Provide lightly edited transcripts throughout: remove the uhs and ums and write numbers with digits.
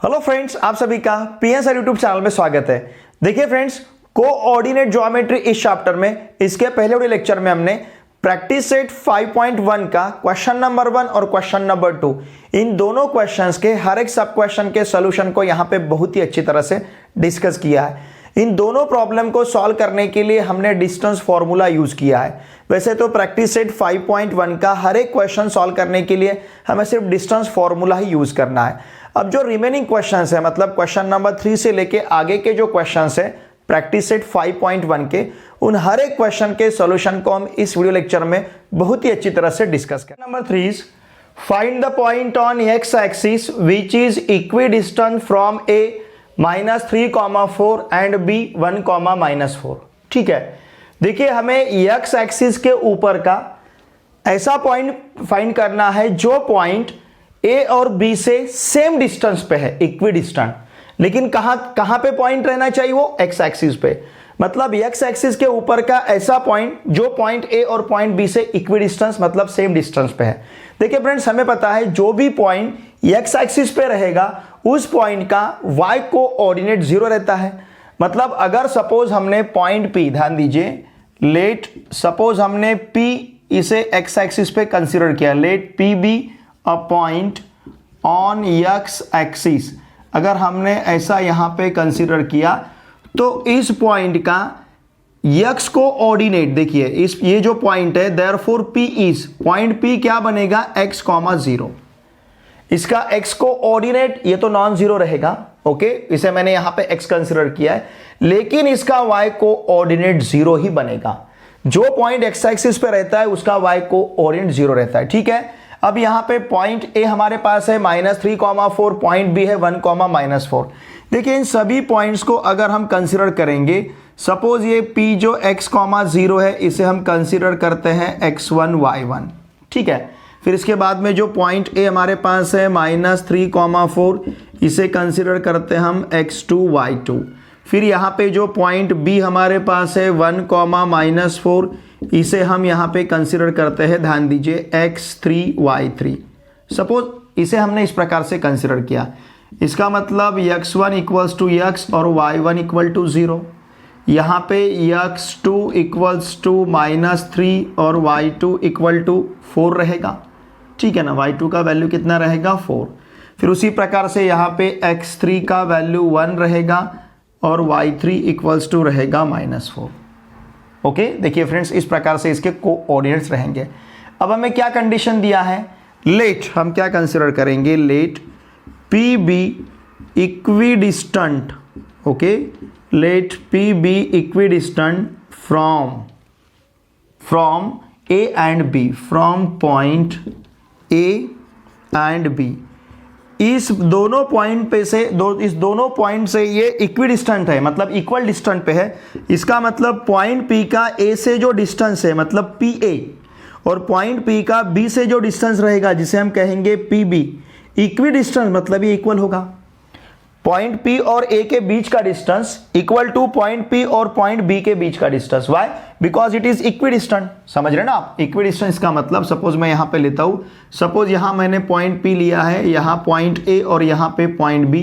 Hello friends, आप सभी का पीएसआर यूट्यूब चैनल में स्वागत है। देखिए फ्रेंड्स, कोऑर्डिनेट ज्योमेट्री इस चैप्टर में इसके पहले वाले लेक्चर में हमने प्रैक्टिस सेट 5.1 का क्वेश्चन नंबर 1 और क्वेश्चन नंबर 2 इन दोनों क्वेश्चंस के हर एक सब क्वेश्चन के सॉल्यूशन को यहाँ पे बहुत ही अच्छी तरह से डिस्कस किया है। इन दोनों प्रॉब्लम को सॉल्व करने के लिए हमने डिस्टेंस फॉर्मूला यूज किया है। वैसे तो प्रैक्टिस सेट 5.1 का हर एक क्वेश्चन सॉल्व करने के लिए हमें सिर्फ डिस्टेंस फॉर्मूला ही यूज करना है। अब जो रिमेनिंग क्वेश्चंस है, मतलब क्वेश्चन नंबर 3 से लेके आगे के जो क्वेश्चंस है प्रैक्टिस सेट 5.1 के, उन हर एक क्वेश्चन के सॉल्यूशन को हम इस वीडियो लेक्चर में बहुत ही अच्छी तरह से डिस्कस करें। Number 3, find the point on x axis which is equidistant from A -3,4 and B 1,-4। ठीक है, देखिए हमें एक्स एक्सिस के ऊपर का ऐसा पॉइंट फाइंड करना है जो पॉइंट ए और बी से सेम डिस्टेंस पे है, इक्विडिस्टेंट। लेकिन कहां पे पॉइंट रहना चाहिए? वो एक्स एक्सिस पे, मतलब एक्स एक्सिस के ऊपर का ऐसा पॉइंट जो पॉइंट ए और पॉइंट बी से इक्विडिस्टेंस मतलब सेम डिस्टेंस पे है। देखिए फ्रेंड्स, हमें पता है जो भी पॉइंट एक्स एक्सिस पे रहेगा उस पॉइंट का वाई कोऑर्डिनेट 0 रहता है। मतलब अगर सपोज हमने पॉइंट पी, ध्यान दीजिए, लेट सपोज हमने पी इसे एक्स एक्सिस पे कंसीडर किया, let P be a point on x axis. अगर हमने ऐसा यहां पे कंसीडर किया तो इस पॉइंट का एक्स कोऑर्डिनेट देखिए, इस ये जो पॉइंट है, therefore P is, point P क्या बनेगा? x, 0। इसका x कोऑर्डिनेट ये तो नॉन जीरो रहेगा, ओके, इसे मैंने यहां पे x कंसीडर किया है, लेकिन इसका y कोऑर्डिनेट 0 ही बनेगा। जो पॉइंट x एक्सिस पे रहता है उसका y कोऑर्डिनेट 0 रहता है। ठीक है, अब यहां पे पॉइंट ए हमारे पास है -3,4, पॉइंट बी है 1,-4। देखिए इन सभी पॉइंट्स को अगर हम कंसीडर करेंगे, सपोज ये p जो x, 0 है इसे हम कंसीडर करते हैं x1, y1। ठीक है, फिर इसके बाद में जो पॉइंट ए हमारे पास है -3,4 इसे कंसीडर करते हैं हम x2, y2। फिर यहाँ पे जो पॉइंट बी हमारे पास है 1,-4 इसे हम यहाँ पे कंसीडर करते हैं, ध्यान दीजिए, x3, y3। सपोज इसे हमने इस प्रकार से कंसीडर किया, इसका मतलब x1 इक्वल्स टू x और y1 इक्वल टू 0। यहाँ पे x2 इक्वल्स टू -3 और y2 इक्वल टू 4 रहेगा। ठीक है ना, y2 का वैल्यू कितना रहेगा? 4। फिर उसी प्रकार से यहाँ पे x3 का वैल्यू 1 रहेगा और y3 इक्वल्स टू रहेगा -4। ओके, देखिए फ्रेंड्स, इस प्रकार से इसके कोऑर्डिनेट्स रहेंगे। अब हमें क्या कंडीशन दिया है? लेट हम क्या कंसीडर करेंगे? Let P be equidistant, okay, let P be equidistant from A and B, from point A and B. इस दोनों पॉइंट पे से इस दोनों पॉइंट से ये इक्विडिस्टेंट है, मतलब इक्वल डिस्टेंट पे है। इसका मतलब पॉइंट पी का ए से जो डिस्टेंस है मतलब पी ए, और पॉइंट पी का बी से जो डिस्टेंस रहेगा जिसे हम कहेंगे पी बी, इक्वी डिस्टेंस मतलब ये इक्वल होगा। पॉइंट पी और ए के बीच का distance equal two point P और पॉइंट बी के बीच का distance. Why? Because it is equidistant. समझ रहे ना आप? इक्विडिस्टेंस का मतलब, सपोज मैं यहां पे लेता हूं, सपोज यहां मैंने पॉइंट पी लिया है, यहां पॉइंट ए और यहां पे पॉइंट बी,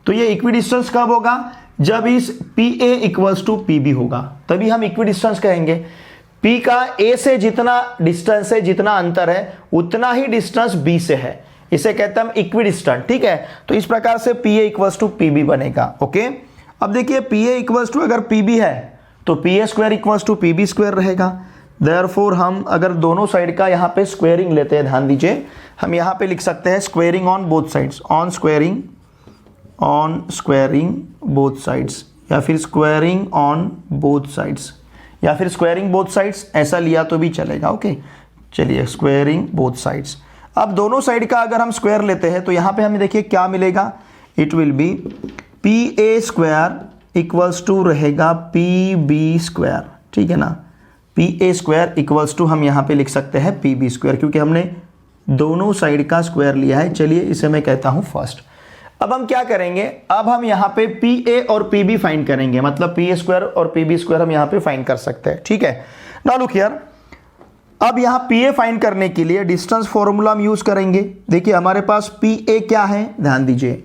तो ये इक्विडिस्टेंस कब होगा? जब इस P A equals to P B होगा, तभी हम इक्विडिस्टेंस कहेंगे। पी का ए से जितना डिस्टेंस है, जितना अंतर है, उतना ही डिस्टेंस बी से है, इसे कहते हैं हम इक्विडिस्टेंट। ठीक है, तो इस प्रकार से P A equals to P B बनेगा। ओके, अब देखिए पी ए इक्वल्स टू अगर पी बी है तो P A square equals to P B square रहेगा। देयरफॉर हम अगर दोनों साइड का यहाँ पे स्क्वायरिंग लेते हैं, ध्यान दीजिए, हम यहाँ पे लिख सकते हैं squaring on both sides, on squaring both sides, या फिर स्क्वायरिंग ऑन बोथ साइड्स, या फिर स्क्वायरिंग बोथ साइड्स, ऐसा लिया तो भी चलेगा। ओके, चलिए स्क्वायरिंग बोथ साइड्स। अब दोनों साइड का अगर हम स्क्वायर लेते हैं तो यहां पे हमें देखिए क्या मिलेगा? It will be P A square equals to रहेगा पी बी स्क्वायर। ठीक है ना, P A square equals to हम यहां पे लिख सकते हैं पी बी स्क्वायर, क्योंकि हमने दोनों साइड का स्क्वायर लिया है। चलिए इसे मैं कहता हूं फर्स्ट। अब हम क्या करेंगे? अब हम यहां पे पी ए और पी बी फाइंड करेंगे, मतलब पी ए स्क्वायर और पी बी स्क्वायर हम यहां पे फाइंड कर सकते हैं। ठीक है, नाउ लुक हियर, अब यहां पी ए फाइंड करने के लिए डिस्टेंस फॉर्मूला हम यूज करेंगे। देखिए हमारे पास पी ए क्या है, ध्यान दीजिए,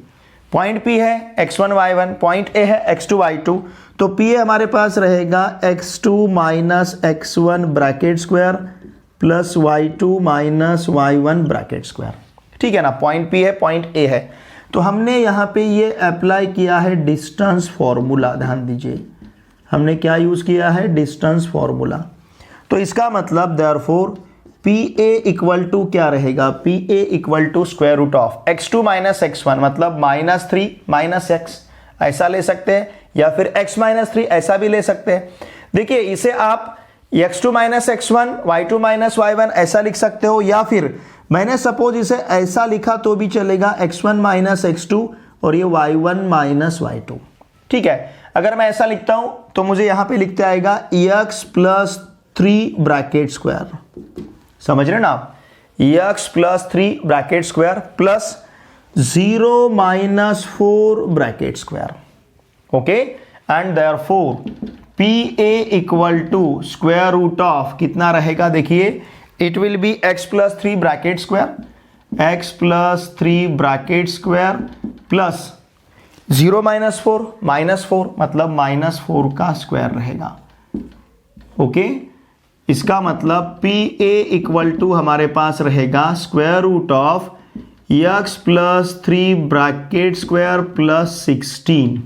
पॉइंट P है x1 y1, पॉइंट A है x2 y2, तो P हमारे पास रहेगा x2 minus x1 bracket square plus y2 minus y1 bracket square. ठीक है ना, पॉइंट P है, पॉइंट A है। तो हमने यहाँ पे ये अप्लाई किया है डिस्टेंस फॉर्मूला, ध्यान दीजिए हमने क्या यूज किया है, डिस्टेंस फॉर्मूला। तो इसका मतलब देयरफॉर PA इक्वल टू क्या रहेगा, PA equal to square root of x2 minus x1, मतलब -3 माइनस x, ऐसा ले सकते हैं, या फिर x माइनस 3 ऐसा भी ले सकते हैं। देखिए इसे आप x2 minus x1, y2 minus y1 ऐसा लिख सकते हो, या फिर मैंने सपोज इसे ऐसा लिखा तो भी चलेगा, x1 माइनस x2 और ये y1 माइनस y2। ठीक है, अगर मैं ऐसा लिखता हूं तो मुझे यहां पे लिखते आएगा x प्लस 3 ब्रैकेट स्क्वायर, समझ रहे ना आप, x plus 3 bracket square plus 0 minus 4 bracket square. Okay, and therefore PA equal to square root of कितना रहेगा, देखिए it will be x plus 3 bracket square, x plus 3 bracket square plus 0 minus 4, -4 मतलब -4 का square रहेगा। Okay, इसका मतलब PA equal to हमारे पास रहेगा square root of x plus 3 bracket square plus 16।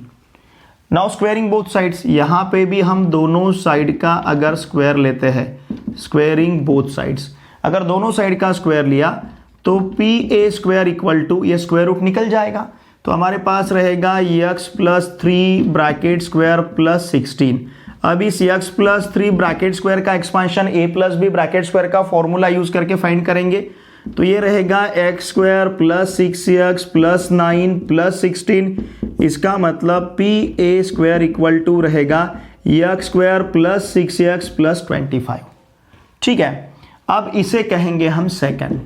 Now squaring both sides, यहां पे भी हम दोनों साइड का अगर स्क्वायर लेते हैं, स्क्वेयरिंग बोथ साइड्स, अगर दोनों साइड का स्क्वायर लिया तो PA स्क्वायर इक्वल टू ये स्क्वायर रूट निकल जाएगा, तो हमारे पास रहेगा x plus 3 bracket square plus 16। अब इस x प्लस 3 ब्रैकेट स्क्वायर का expansion a plus b bracket square का फॉर्मूला यूज करके फाइंड करेंगे, तो ये रहेगा x square plus 6x plus 9 plus 16। इसका मतलब PA स्क्वायर इक्वल टू रहेगा x square plus 6x plus 25। ठीक है, अब इसे कहेंगे हम सेकंड।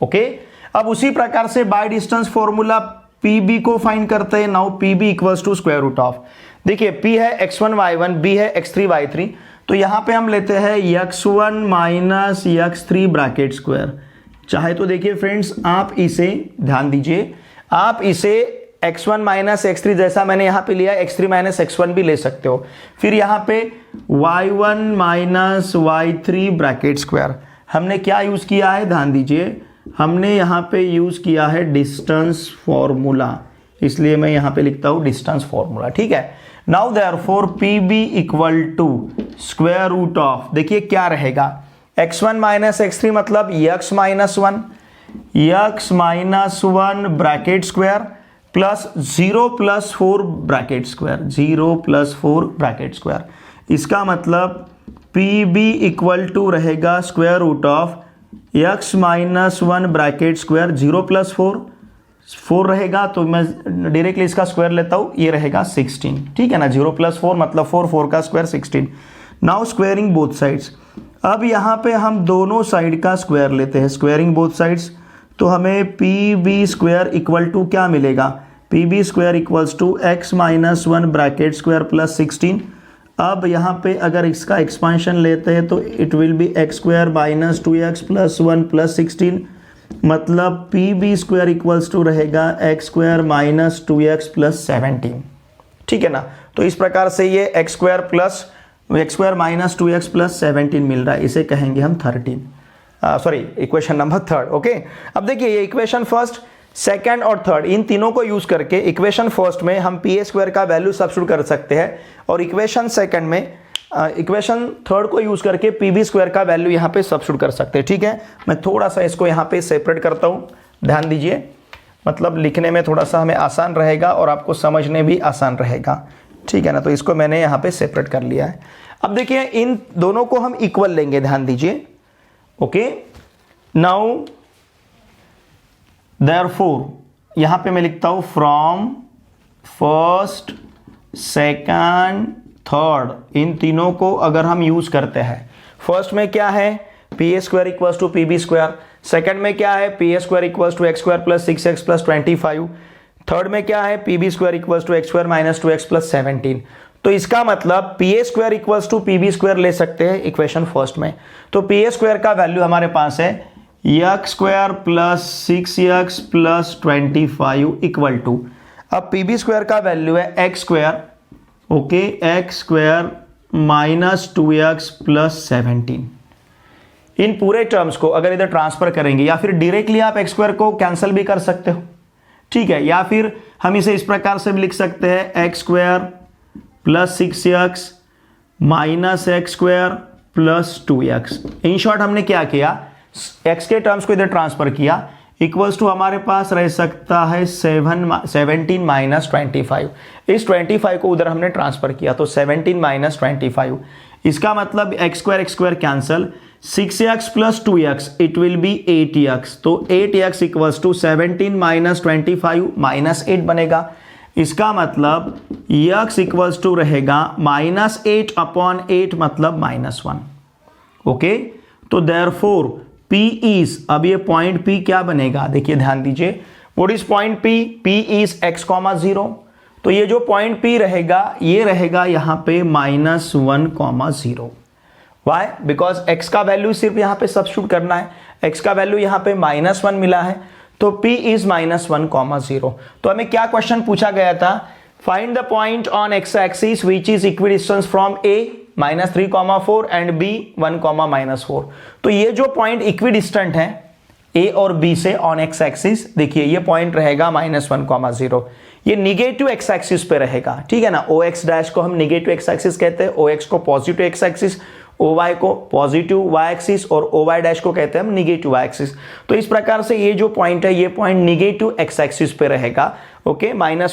ओके, अब उसी प्रकार से बाय डिस्टेंस फॉर्मूला PB को फाइंड करते हैं। Now PB equals to square root of, देखिए P है x1 y1, B है x3 y3, तो यहां पे हम लेते हैं x1 minus x3 bracket square. चाहे तो देखिए फ्रेंड्स, आप इसे ध्यान दीजिए, आप इसे x1 माइनस x3 जैसा मैंने यहां पे लिया x3 माइनस x1 भी ले सकते हो, फिर यहां पे y1 minus y3 bracket square. हमने क्या यूज किया है, ध्यान दीजिए, हमने यहां पे यूज किया है डिस्टेंस फॉर्मूला, इसलिए मैं यहां पे लिखता हूं डिस्टेंस फॉर्मूला। ठीक है, now therefore PB equal to square root of, देखिए क्या रहेगा, x1 माइनस x3 मतलब x minus 1, x minus 1 bracket square plus 0 plus 4 bracket square, 0 plus 4 bracket square. इसका मतलब PB इक्वल टू रहेगा square root of x minus 1 bracket square, 0 plus 4 रहेगा, तो मैं डायरेक्टली इसका स्क्वायर लेता हूं, ये रहेगा 16। ठीक है ना, 0 प्लस 4 मतलब 4 का square 16। Now squaring both sides, अब यहां पे हम दोनों साइड का स्क्वायर लेते हैं, स्क्वेयरिंग बोथ साइड्स, तो हमें PB स्क्वायर इक्वल टू क्या मिलेगा, PB square equals to x minus 1 bracket square plus 16। अब यहाँ पे अगर इसका एक्सपांशन लेते हैं तो it will be x square minus 2x plus 1 plus 16, मतलब PB स्क्वायर इक्वल्स टू रहेगा x square minus 2x plus 17। ठीक है ना, तो इस प्रकार से ये x square minus 2x plus 17 मिल रहा है, इसे कहेंगे हम 13, इक्वेशन नंबर 3। ओके, अब देखिए ये इक्वेशन फर्स्ट, सेकंड और थर्ड, इन तीनों को यूज करके इक्वेशन फर्स्ट में हम PA स्क्वायर का वैल्यू सब्स्टिट्यूट कर सकते हैं, और इक्वेशन सेकंड में इक्वेशन थर्ड को यूज करके PB स्क्वायर का वैल्यू यहाँ पे सब्स्टिट्यूट कर सकते हैं। ठीक है, मैं थोड़ा सा इसको यहाँ पे सेपरेट करता हूँ, ध्यान दीजिए, मतलब लिखने में थोड़ा सा हमें आसान रहेगा और आपको समझने भी आसान रहेगा। ठीक है ना, तो इसको मैंने यहाँ पे सेपरेट कर लिया है। अब देखिए इन दोनों को हम इक्वल लेंगे, ध्यान दीजिए। ओके, नाउ देयरफॉर यहां पे मैं लिखता हूं फ्रॉम फर्स्ट, सेकंड, थर्ड, इन तीनों को अगर हम यूज करते हैं, फर्स्ट में क्या है, PA square equals to PB square, second में क्या है, PA square equals to x square plus 6x plus 25, third में क्या है, PB square equals to x square minus 2x plus 17। तो इसका मतलब PA square equals to PB square ले सकते हैं इक्वेशन फर्स्ट में, तो PA स्क्वायर का वैल्यू हमारे पास है x square plus 6x plus 25 equal to, अब पी बी स्क्वायर का वैल्यू है x square, okay, x square minus 2x plus 17। इन पूरे टर्म्स को अगर इधर ट्रांसफर करेंगे या फिर डायरेक्टली आप एक्स स्क्वायर को कैंसिल भी कर सकते हो, ठीक है, या फिर हम इसे इस प्रकार से भी लिख सकते हैं x square plus 6x minus x square plus 2x। In short हमने क्या किया, x के टर्म्स को इधर ट्रांसफर किया, इक्वल्स टू हमारे पास रह सकता है 17 माइनस 25। इस 25 को उधर हमने ट्रांसफर किया तो 17 माइनस 25, इसका मतलब x square cancel, 6x plus 2x it will B 8x, तो 8x equals to 17 minus 25 minus 8 बनेगा। इसका मतलब x इक्वल्स टू रहेगा माइनस 8 अपॉन 8 मतलब माइनस 1, ओके। तो देयरफॉर P इज, अब ये पॉइंट P क्या बनेगा, देखिए ध्यान दीजिए, what is point P, P is x, 0, तो ये जो पॉइंट P रहेगा ये रहेगा यहां पे -1, 0। वाई, बिकॉज x का वैल्यू सिर्फ यहां पे सब्स्टिट्यूट करना है, x का वैल्यू यहां पे -1 मिला है, तो P इज -1, 0। तो हमें क्या क्वेश्चन पूछा गया था, find the point on x axis which is equidistance from A -3, 4 and B 1, -4। तो ये जो पॉइंट इक्विडिस्टेंट है A और B से ऑन x एक्सिस, देखिए ये पॉइंट रहेगा -1, 0, ये निगेटिव x एक्सिस पे रहेगा, ठीक है ना। OX डैश को हम निगेटिव x एक्सिस कहते हैं, OX को पॉजिटिव x एक्सिस, OY को पॉजिटिव y एक्सिस और OY डैश को कहते हैं हम निगेटिव y एक्सिस। तो इस प्रकार से ये जो पॉइंट है ये पॉइंट निगेटिव x एक्सिस पे रहेगा, ओके, -1,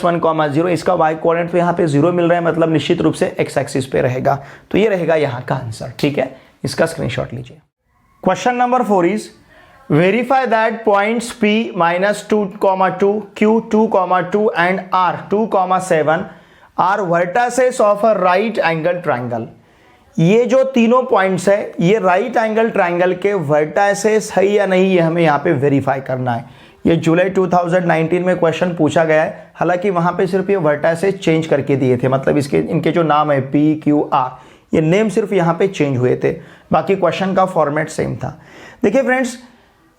0, इसका y कोऑर्डिनेट पे यहाँ पे 0 मिल रहा है, मतलब निश्चित रूप से x एक्सिस पे रहेगा, तो ये रहेगा यहाँ का आंसर, ठीक है, इसका स्क्रीनशॉट लीजिए। Question number 4 is verify that points P -2, 2, Q 2, 2 and R 2, 7 are vertices of a right angle triangle. ये जो तीनों पॉइंट्स है ये राइट एंगल ट्राइंगल के वर्टासेस है या नहीं, ये हमें यहाँ पे वेरीफाई करना है। ये जुलाई 2019 में क्वेश्चन पूछा गया है, हालांकि वहाँ पे सिर्फ ये वर्टासेस चेंज करके दिए थे, मतलब इसके इनके जो नाम है P, Q, R, ये नेम सिर्फ यहाँ पे चेंज हुए थे, बाकी क्वेश्चन का फॉर्मेट सेम था। देखिए friends,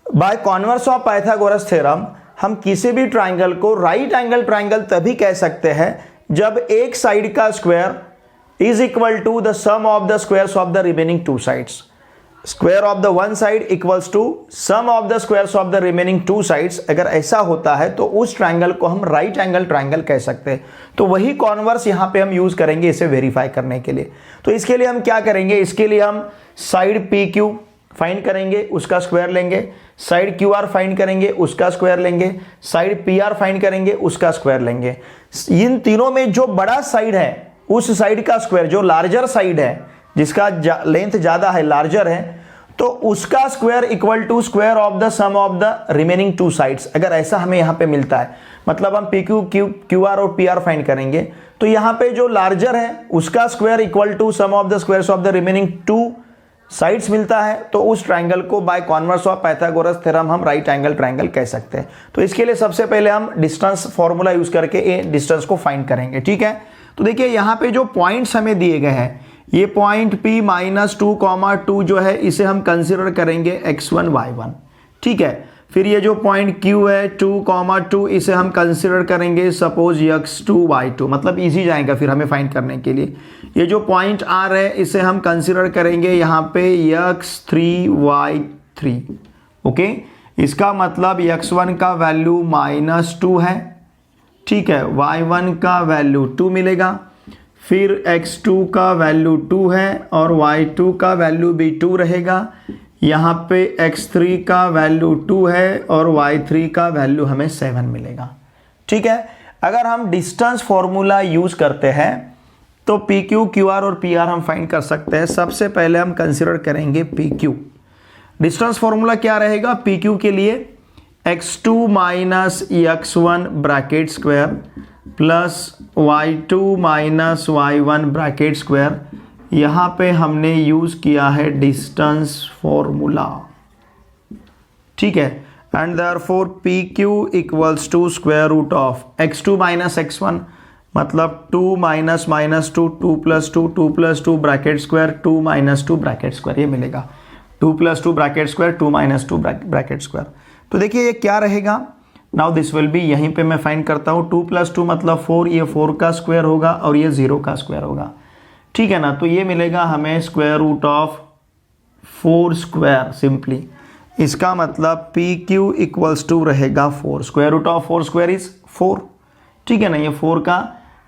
by converse of Pythagoras theorem हम किसी भी ट्राइंगल को राइट एंगल ट्राइंगल तभी कह सकते हैं जब एक साइड का square is equal to the sum of the squares of the remaining two sides. Square of the one side equals to sum of the squares of the remaining two sides. अगर ऐसा होता है तो उस triangle को हम right angle triangle कह सकते हैं। तो वही कॉन्वर्स यहाँ पे हम यूज करेंगे इसे वेरीफाई करने के लिए। तो इसके लिए हम क्या करेंगे, इसके लिए हम साइड पी क्यू फाइंड करेंगे, उसका स्क्वायर लेंगे, साइड क्यू आर फाइंड करेंगे, उसका स्क्वायर लेंगे, साइड पी आर फाइंड करेंगे, उसका स्क्वायर लेंगे। इन तीनों में जो बड़ा साइड है उस साइड का स्क्वायर, जो लार्जर साइड है जिसका लेंथ ज्यादा है, लार्जर है, तो उसका square equal to square of the sum of the remaining two sides. अगर ऐसा हमें यहाँ पे मिलता है, मतलब हम पी क्यू आर और पी आर फाइंड करेंगे, तो यहाँ पे जो लार्जर है उसका square equal to sum of the squares of the remaining two sides मिलता है, तो उस ट्राइंगल को by converse of Pythagoras theorem हम राइट एंगल ट्राइंगल कह सकते हैं। तो इसके लिए सबसे पहले हम डिस्टेंस फॉर्मूला यूज करके ए डिस्टेंस को फाइंड करेंगे, ठीक है। तो देखिए यहाँ पे जो पॉइंट्स हमें दिए गए हैं, ये पॉइंट P -2, 2 जो है इसे हम कंसिडर करेंगे x1, y1, ठीक है। फिर ये जो पॉइंट Q है 2, 2 इसे हम कंसिडर करेंगे सपोज x2, y2, मतलब इजी जाएगा फिर हमें फाइंड करने के लिए। ये जो पॉइंट R है इसे हम कंसिडर करेंगे यहाँ पे x3, y3, ओके। इसका मतलब x1 का वैल्यू -2 है, ठीक है, y1 का वैल्यू 2 मिलेगा, फिर x2 का वैल्यू 2 है और y2 का वैल्यू भी 2 रहेगा। यहाँ पे x3 का वैल्यू 2 है और y3 का वैल्यू हमें 7 मिलेगा, ठीक है। अगर हम डिस्टेंस फॉर्मूला यूज करते हैं तो पी क्यू, क्यू आर और पी आर हम फाइंड कर सकते हैं। सबसे पहले हम कंसिडर करेंगे पी क्यू। डिस्टेंस फॉर्मूला क्या रहेगा पी क्यू के लिए, x2 minus x1 bracket square plus y2 minus y1 bracket square. यहाँ पे हमने यूज किया है डिस्टेंस फॉर्मूला, ठीक है। And therefore P Q equals to square root of x2 minus x1, मतलब 2 minus -2, 2 + 2, 2 + 2 bracket square, 2 - 2 bracket square, ये मिलेगा। 2 + 2 ब्रैकेट स्क्वायर 2 - 2 ब्रैकेट स्क्वायर। तो देखिए ये क्या रहेगा, नाउ दिस विल बी, यहीं पे मैं फाइंड करता हूँ 2 + 2 मतलब 4, ये 4 का स्क्वायर होगा और ये 0 का स्क्वायर होगा, ठीक है ना। तो ये मिलेगा हमें square root of 4 square simply. इसका मतलब PQ = रहेगा 4, square root of 4 square is 4, ठीक है ना। ये 4 का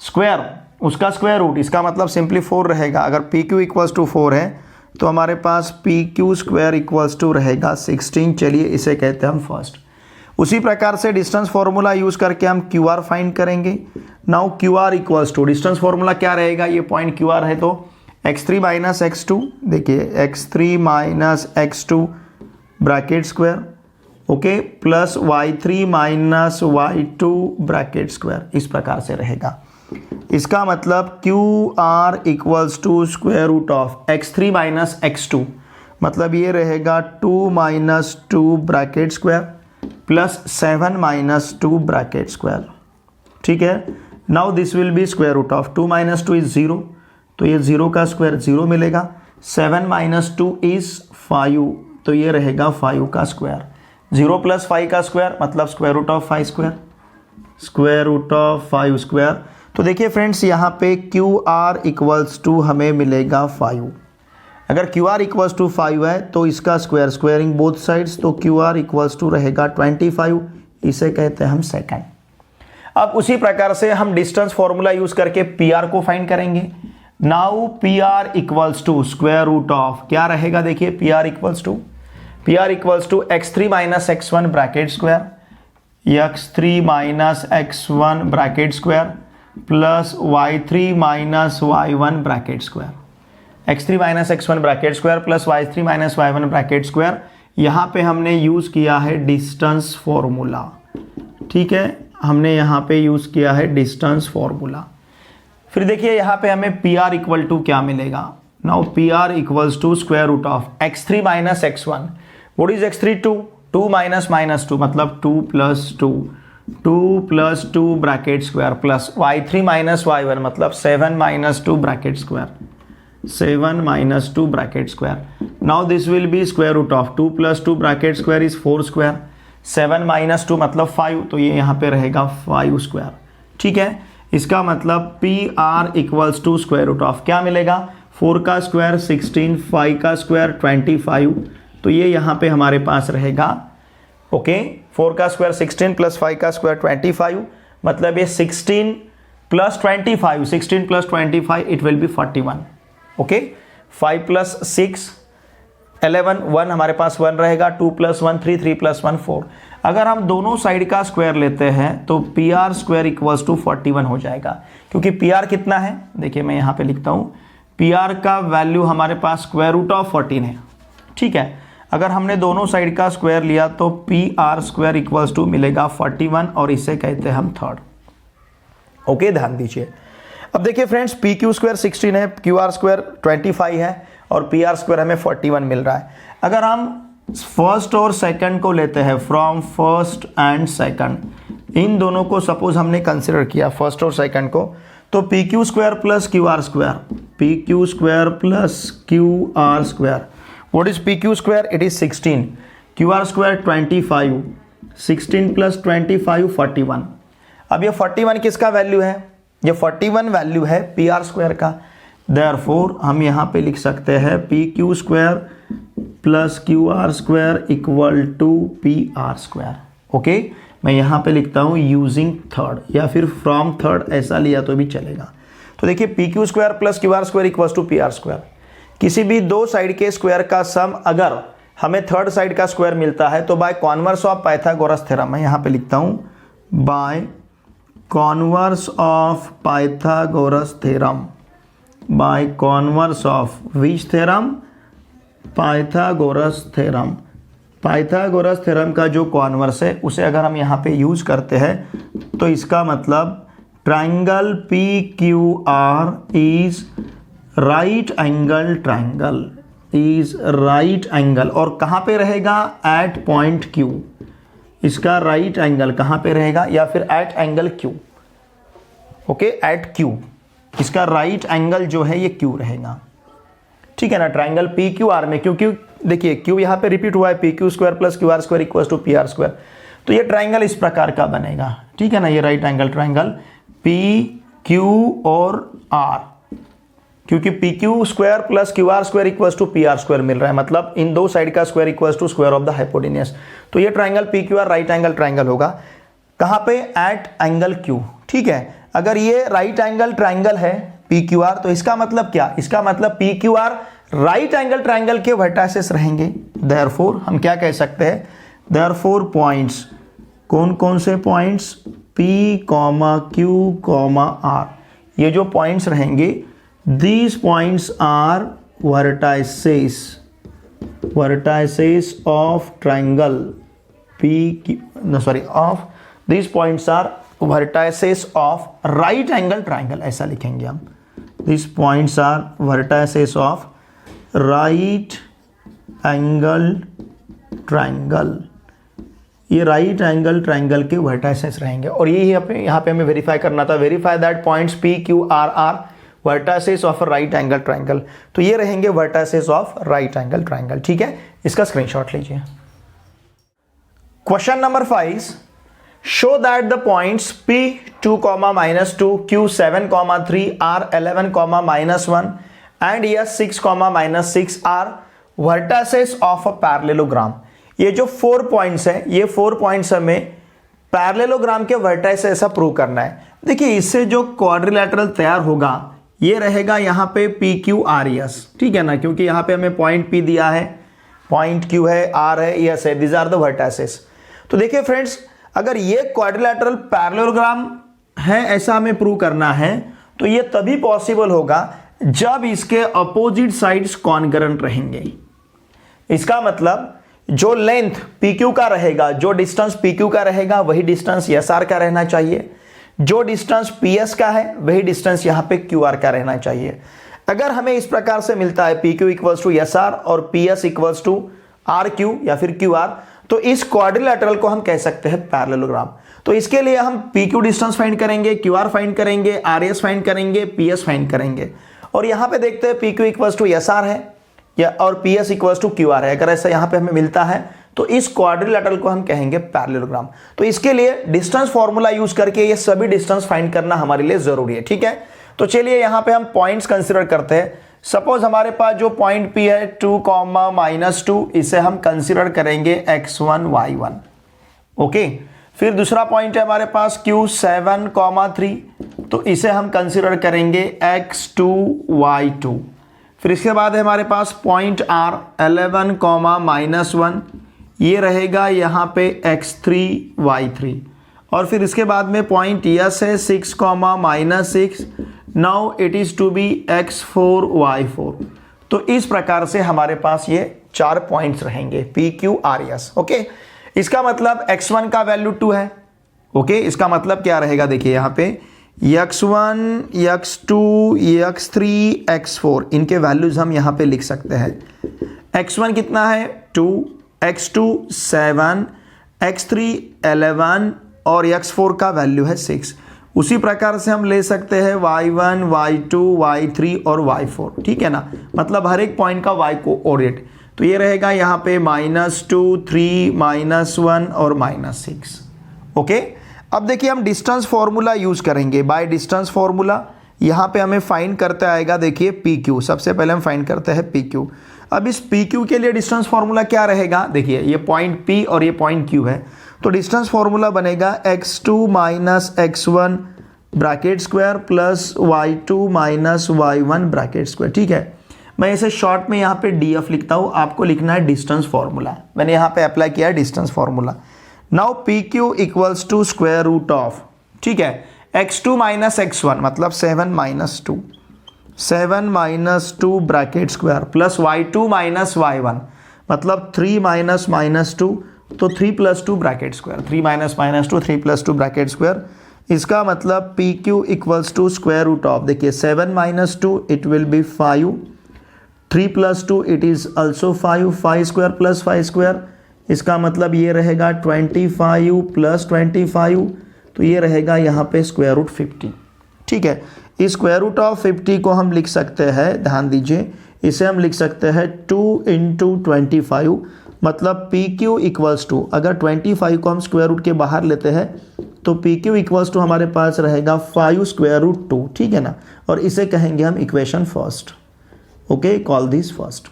स्क्वायर, उसका स्क्वायर रूट, इसका मतलब सिंपली 4 रहेगा। अगर PQ = 4 है तो हमारे पास PQ² = रहेगा 16। चलिए इसे कहते हैं हम फर्स्ट। उसी प्रकार से डिस्टेंस फॉर्मूला यूज करके हम QR फाइंड करेंगे। नाउ QR = डिस्टेंस फॉर्मूला क्या रहेगा, ये पॉइंट QR है तो x3 - x2, देखिए x3 - x2 bracket square, okay, plus y3 - y2 bracket square, इस प्रकार से रहेगा। इसका मतलब QR = square root of x3 - x2, मतलब ये रहेगा 2 - 2 bracket square plus 7 - 2 bracket square, ठीक है। Now this will be square root of 2 - 2 is 0, तो ये 0 का स्क्वायर 0 मिलेगा। 7 - 2 इज 5, तो ये रहेगा 5 का स्क्वायर। 0 + 5 का स्क्वायर मतलब square root of 5 square, square root of 5 square. तो देखिए फ्रेंड्स यहाँ पे QR = हमें मिलेगा 5। अगर QR = 5 है तो इसका स्क्वायर, स्क्वायरिंग बोथ साइड्स, तो QR = रहेगा 25, इसे कहते हैं हम सेकंड। अब उसी प्रकार से हम डिस्टेंस फॉर्मूला यूज करके PR को फाइंड करेंगे। Now PR = square root of, क्या रहेगा देखिए, PR = x3 - x1 bracket square, x3 - x1 bracket square plus y3 - y1 bracket square, x3 - x1 bracket square plus y3 - y1 bracket square. यहाँ पे हमने use किया है डिस्टेंस फॉर्मूला, ठीक है, हमने यहाँ पे यूज किया है डिस्टेंस फॉर्मूला। फिर देखिए यहाँ पे हमें PR = क्या मिलेगा। Now PR = square root of x3 - x1, what is x3? 2 - 2 मतलब 2 + 2 bracket square plus y3 - y1 मतलब 7 - 2 bracket square, 7 - 2 bracket square. Now this will be square root of 2 + 2 bracket square is 4 square, 7 - 2 मतलब 5, तो ये यहाँ पे रहेगा 5 स्क्वायर, ठीक है। इसका मतलब PR = स्क्वायर रूट ऑफ क्या मिलेगा, 4 का स्क्वायर 16, 5 का स्क्वायर 25, तो ये यहाँ पे हमारे पास रहेगा, ओके, 4 का स्क्वायर 16 प्लस 5 का स्क्वायर 25, मतलब ये 16 + 25, 16 + 25 इट विल बी 41, ओके। 5 + 6 11, 1 हमारे पास 1 रहेगा, 2 + 1 3, 3 + 1 4। अगर हम दोनों साइड का स्क्वायर लेते हैं तो PR² = 41 हो जाएगा, क्योंकि PR कितना है, देखिए मैं यहाँ पे लिखता हूँ, PR का वैल्यू हमारे पास स्क्वायर रूट ऑफ 14 है, ठीक है। अगर हमने दोनों साइड का स्क्वायर लिया तो PR² = मिलेगा 41 और इसे कहते हैं हम थर्ड, ओके, ध्यान दीजिए। अब देखिए फ्रेंड्स, PQ² 16 है, QR² 25 है और PR² हमें 41 मिल रहा है। अगर हम फर्स्ट और सेकंड को लेते हैं, फ्रॉम फर्स्ट एंड सेकंड, इन दोनों को सपोज हमने कंसिडर किया फर्स्ट और सेकंड को, तो PQ² + QR², PQ² + QR², what is PQ²? It is 16, QR² 25, 16 + 25 41। अब ये 41 किसका वैल्यू है, ये 41 वैल्यू है PR² का, देयरफॉर हम यहाँ पे लिख सकते हैं PQ² + QR² = PR², ओके। मैं यहाँ पे लिखता हूँ यूजिंग थर्ड या फिर फ्रॉम थर्ड, ऐसा लिया तो भी चलेगा। तो देखिए PQ² + QR² = PR², किसी भी दो साइड के स्क्वायर का सम अगर हमें थर्ड साइड का स्क्वायर मिलता है तो by converse of Pythagoras theorem, मैं यहाँ पे लिखता हूँ by converse of Pythagoras theorem, by converse of which theorem, Pythagoras theorem. Pythagoras theorem का जो कॉन्वर्स है उसे अगर हम यहाँ पे यूज करते हैं तो इसका मतलब triangle PQR is right angle triangle, is right angle, और कहाँ पे रहेगा, एट पॉइंट Q। इसका राइट एंगल कहाँ पे रहेगा, या फिर at angle Q, okay, at Q, इसका राइट एंगल जो है ये Q रहेगा, ठीक है ना, ट्राइंगल PQR में, क्योंकि देखिए क्यू यहाँ पे रिपीट हुआ है, P Q square plus Q R square equal to P R square. तो ये ट्राइंगल इस प्रकार का बनेगा, ठीक है ना, ये right angle triangle P Q और आर, क्योंकि P Q square plus Q R square equal to P R square मिल रहा है, मतलब इन दो साइड का square equal to square of the hypotenuse. तो ये triangle P Q R right angle triangle होगा, कहाँ पे, एट एंगल क्यू, ठीक है। अगर ये राइट एंगल ट्राइंगल है पी क्यू आर, तो इसका मतलब क्या, इसका मतलब P Q R right angle triangle के वर्टाइसेस रहेंगे। देयरफॉर हम क्या कह सकते हैं, देयरफॉर पॉइंट्स, कौन कौन से points, P comma Q comma R, ये जो पॉइंट्स रहेंगे, these points are vertices of triangle these points are vertices of right angle triangle, ऐसा लिखेंगे हम, these points are vertices of right angle triangle, ये राइट एंगल ट्राइंगल के vertices रहेंगे। और यही यहाँ पे हमें वेरीफाई करना था, verify that points P Q R are vertices of right angle triangle. तो ये रहेंगे vertices of right angle triangle, ठीक है, इसका स्क्रीनशॉट लीजिए। Question number 5, show that the points P2, -2, Q7, 3, R11, -1 and S6, -6 are vertices of a parallelogram. ये जो 4 points हैं, ये 4 पॉइंट्स हमें पैरेललोग्राम के वर्टाइस ऐसा प्रूव करना है। देखिए इससे जो क्वाड्रिलैटरल तैयार होगा ये रहेगा यहाँ पे पी क्यू आर एस, ठीक है ना, क्योंकि यहाँ पे हमें पॉइंट पी दिया है, पॉइंट क्यू है, आर है, एस है, दिस आर द वर्टाइसेस। तो देखिए फ्रेंड्स, अगर ये क्वाड्रिलैटरल पैरेललोग्राम है ऐसा हमें प्रूव करना है, तो ये तभी पॉसिबल होगा जब इसके अपोजिट साइड्स कॉन्ग्रुएंट रहेंगे। इसका मतलब जो लेंथ PQ का रहेगा, जो डिस्टेंस PQ का रहेगा, वही डिस्टेंस SR का रहना चाहिए, जो डिस्टेंस PS का है वही डिस्टेंस यहाँ पे QR का रहना चाहिए। अगर हमें इस प्रकार से मिलता है PQ इक्वल्स टू SR और PS इक्वल्स टू RQ या फिर QR, तो इस क्वाड्रिलैटरल को हम कह सकते हैं पैरेललोग्राम। तो इसके लिए हम PQ डिस्टेंस फाइंड करेंगे, QR फाइंड करेंगे, RS फाइंड करेंगे, PS फाइंड करेंगे, और यहाँ पे देखते हैं PQ इक्वल्स टू SR है या और PS इक्वल्स टू QR है। अगर ऐसा यहाँ पे हमें मिलता है तो इस क्वाड्रिलैटरल को हम कहेंगे पैरेललोग्राम। तो इसके लिए डिस्टेंस फॉर्मूला यूज करके ये सभी डिस्टेंस फाइंड करना हमारे लिए जरूरी है, ठीक है। तो चलिए यहाँ पे हम पॉइंट्स कंसीडर करते हैं। सपोज हमारे पास जो पॉइंट P है 2, -2, इसे हम कंसीडर करेंगे x1 y1, ओके। फिर दूसरा पॉइंट है हमारे पास Q7, 3, तो इसे हम कंसीडर करेंगे x2 y2। फिर इसके बाद है हमारे पास पॉइंट R11, -1, ये रहेगा यहाँ पे x3 y3। और फिर इसके बाद में पॉइंट S है 6, -6, now it is to be x4 y4। तो इस प्रकार से हमारे पास ये 4 पॉइंट्स रहेंगे P Q R S, okay. इसका मतलब x1 का वैल्यू 2 है, ओके। इसका मतलब क्या रहेगा, देखिए यहाँ पे x1, x2, x3, x4, इनके वैल्यूज हम यहाँ पे लिख सकते हैं। x1 कितना है 2, x2 7, x3 11 और x4 का वैल्यू है 6। उसी प्रकार से हम ले सकते हैं y1, y2, y3 और y4, ठीक है ना, मतलब हर एक पॉइंट का y कोऑर्डिनेट। तो ये रहेगा यहाँ पे -2, 3, -1 और -6, ओके। अब देखिए हम डिस्टेंस फॉर्मूला यूज करेंगे। बाय डिस्टेंस फॉर्मूला यहाँ पे हमें फाइंड करते आएगा, देखिए PQ, सबसे पहले हम फाइंड करते हैं PQ। अब इस PQ के लिए डिस्टेंस फॉर्मूला क्या रहेगा, देखिए ये पॉइंट P और ये पॉइंट Q है, तो डिस्टेंस फॉर्मूला बनेगा x2 -x1 bracket square plus y2 -y1 bracket square, ठीक है। मैं इसे शॉर्ट में यहाँ पे DF लिखता हूँ, आपको लिखना है डिस्टेंस फॉर्मूला। मैंने यहाँ पे अप्लाई किया है distance formula. Now PQ equals to square root of, ठीक है, x2 -x1 मतलब 7 -2 bracket square plus y2 -y1 मतलब 3 -2, तो 3 + 2 ब्रैकेट स्क्वायर, 3 -2 3 + 2 ब्रैकेट स्क्वायर। इसका मतलब PQ equals to square root of, देखिए 7 - 2 it will be 5, 3 + 2 it is also 5, 5 square plus 5 square, इसका मतलब ये रहेगा 25 + 25, तो ये रहेगा यहाँ पे स्क्वायर रूट 50, ठीक है। इस स्क्वायर रूट ऑफ 50 को हम लिख सकते हैं, ध्यान दीजिए, इसे हम लिख सकते हैं 2 इंटू 25, मतलब पी क्यू इक्वल्स टू, अगर 25 को हम स्क्वायर रूट के बाहर लेते हैं तो पी क्यू इक्वल्स टू हमारे पास रहेगा 5 स्क्वायर रूट 2, ठीक है ना। और इसे कहेंगे हम equation first. Okay, call this first.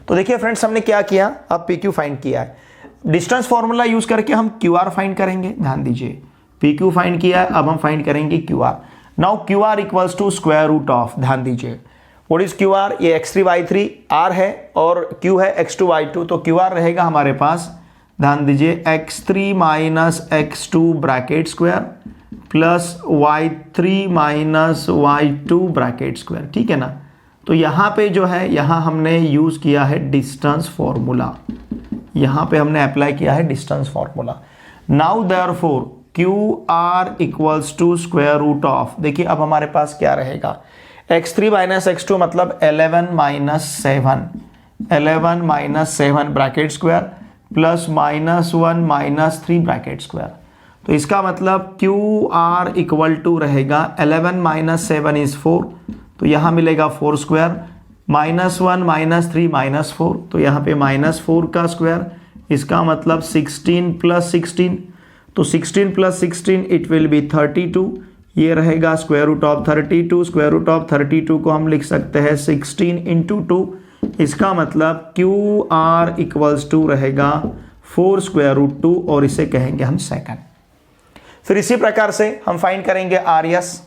तो देखिए फ्रेंड्स, हमने क्या किया, अब पी क्यू फाइंड किया है। डिस्टेंस फॉर्मूला यूज करके हम क्यू आर फाइंड करेंगे। ध्यान दीजिए, पी क्यू फाइंड किया है, अब हम फाइंड करेंगे Q R. Now Q R equals to square root of, ध्यान दीजिए व्हाट इज क्यू आर, ये x3 y3 r है और q है x2 y2, तो क्यू आर रहेगा हमारे पास, ध्यान दीजिए, x3 minus x2 bracket square plus y3 minus y2 bracket square, ठीक है ना। तो यहाँ पे जो है, यहाँ हमने यूज किया है डिस्टेंस फॉर्मूला, यहाँ पे हमने अप्लाई किया है distance formula. Now therefore Q R equals to square root of, देखिए अब हमारे पास क्या रहेगा, x3 माइनस x2 मतलब 11 minus 7 bracket square plus -1 minus 3 bracket square. तो इसका मतलब क्यू आर इक्वल टू रहेगा 11 माइनस 7 इज 4, तो यहाँ मिलेगा 4 स्क्वायर, -1 माइनस 3 माइनस 4, तो यहाँ पे -4 का स्क्वायर, इसका मतलब 16 प्लस 16, तो 16 प्लस 16 इट विल बी 32, ये रहेगा square root of 32। Square root of 32 को हम लिख सकते हैं 16 इंटू 2, इसका मतलब क्यू आर इक्वल्स टू रहेगा 4 स्क्वायर रूट 2 और इसे कहेंगे हम सेकंड। फिर इसी प्रकार से हम फाइंड करेंगे R S.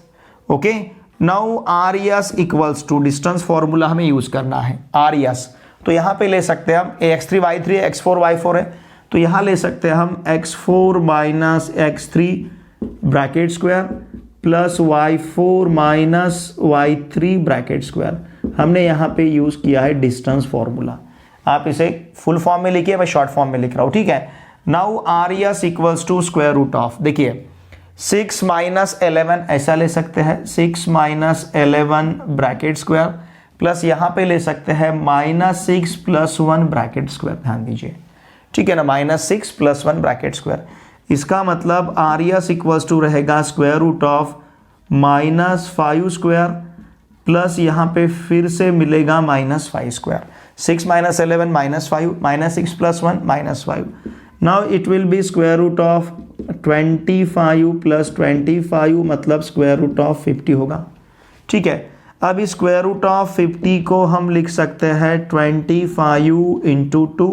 Okay, now R S equals to, distance formula हमें यूज करना है आर एस, तो यहाँ पे ले सकते हैं हम x3 y3 है, x4 y4 है, तो यहाँ ले सकते हैं हम x4 minus x3 bracket square plus y4 minus y3 bracket square. हमने यहाँ पे यूज किया है डिस्टेंस फॉर्मूला, आप इसे फुल फॉर्म में लिखिए, मैं शॉर्ट फॉर्म में लिख रहा हूँ, ठीक है। Now R S equals to square root of, देखिए 6 माइनस 11 ऐसा ले सकते हैं, 6 माइनस 11 ब्रैकेट स्क्वायर प्लस यहाँ पे ले सकते हैं -6 प्लस 1 ब्रैकेट स्क्वायर, ध्यान दीजिए, ठीक है ना, -6 प्लस 1 ब्रैकेट स्क्वायर। इसका मतलब आर एस इक्वल्स टू रहेगा square root of -5 square plus यहाँ पे फिर से मिलेगा -5 square, 6 minus 11 -5 -6 plus 1 -5। Now it will be square root of 25 plus 25 मतलब स्क्वायर रूट ऑफ 50 होगा, ठीक है। अब इस स्क्वायर रूट ऑफ 50 को हम लिख सकते हैं 25 इंटू 2,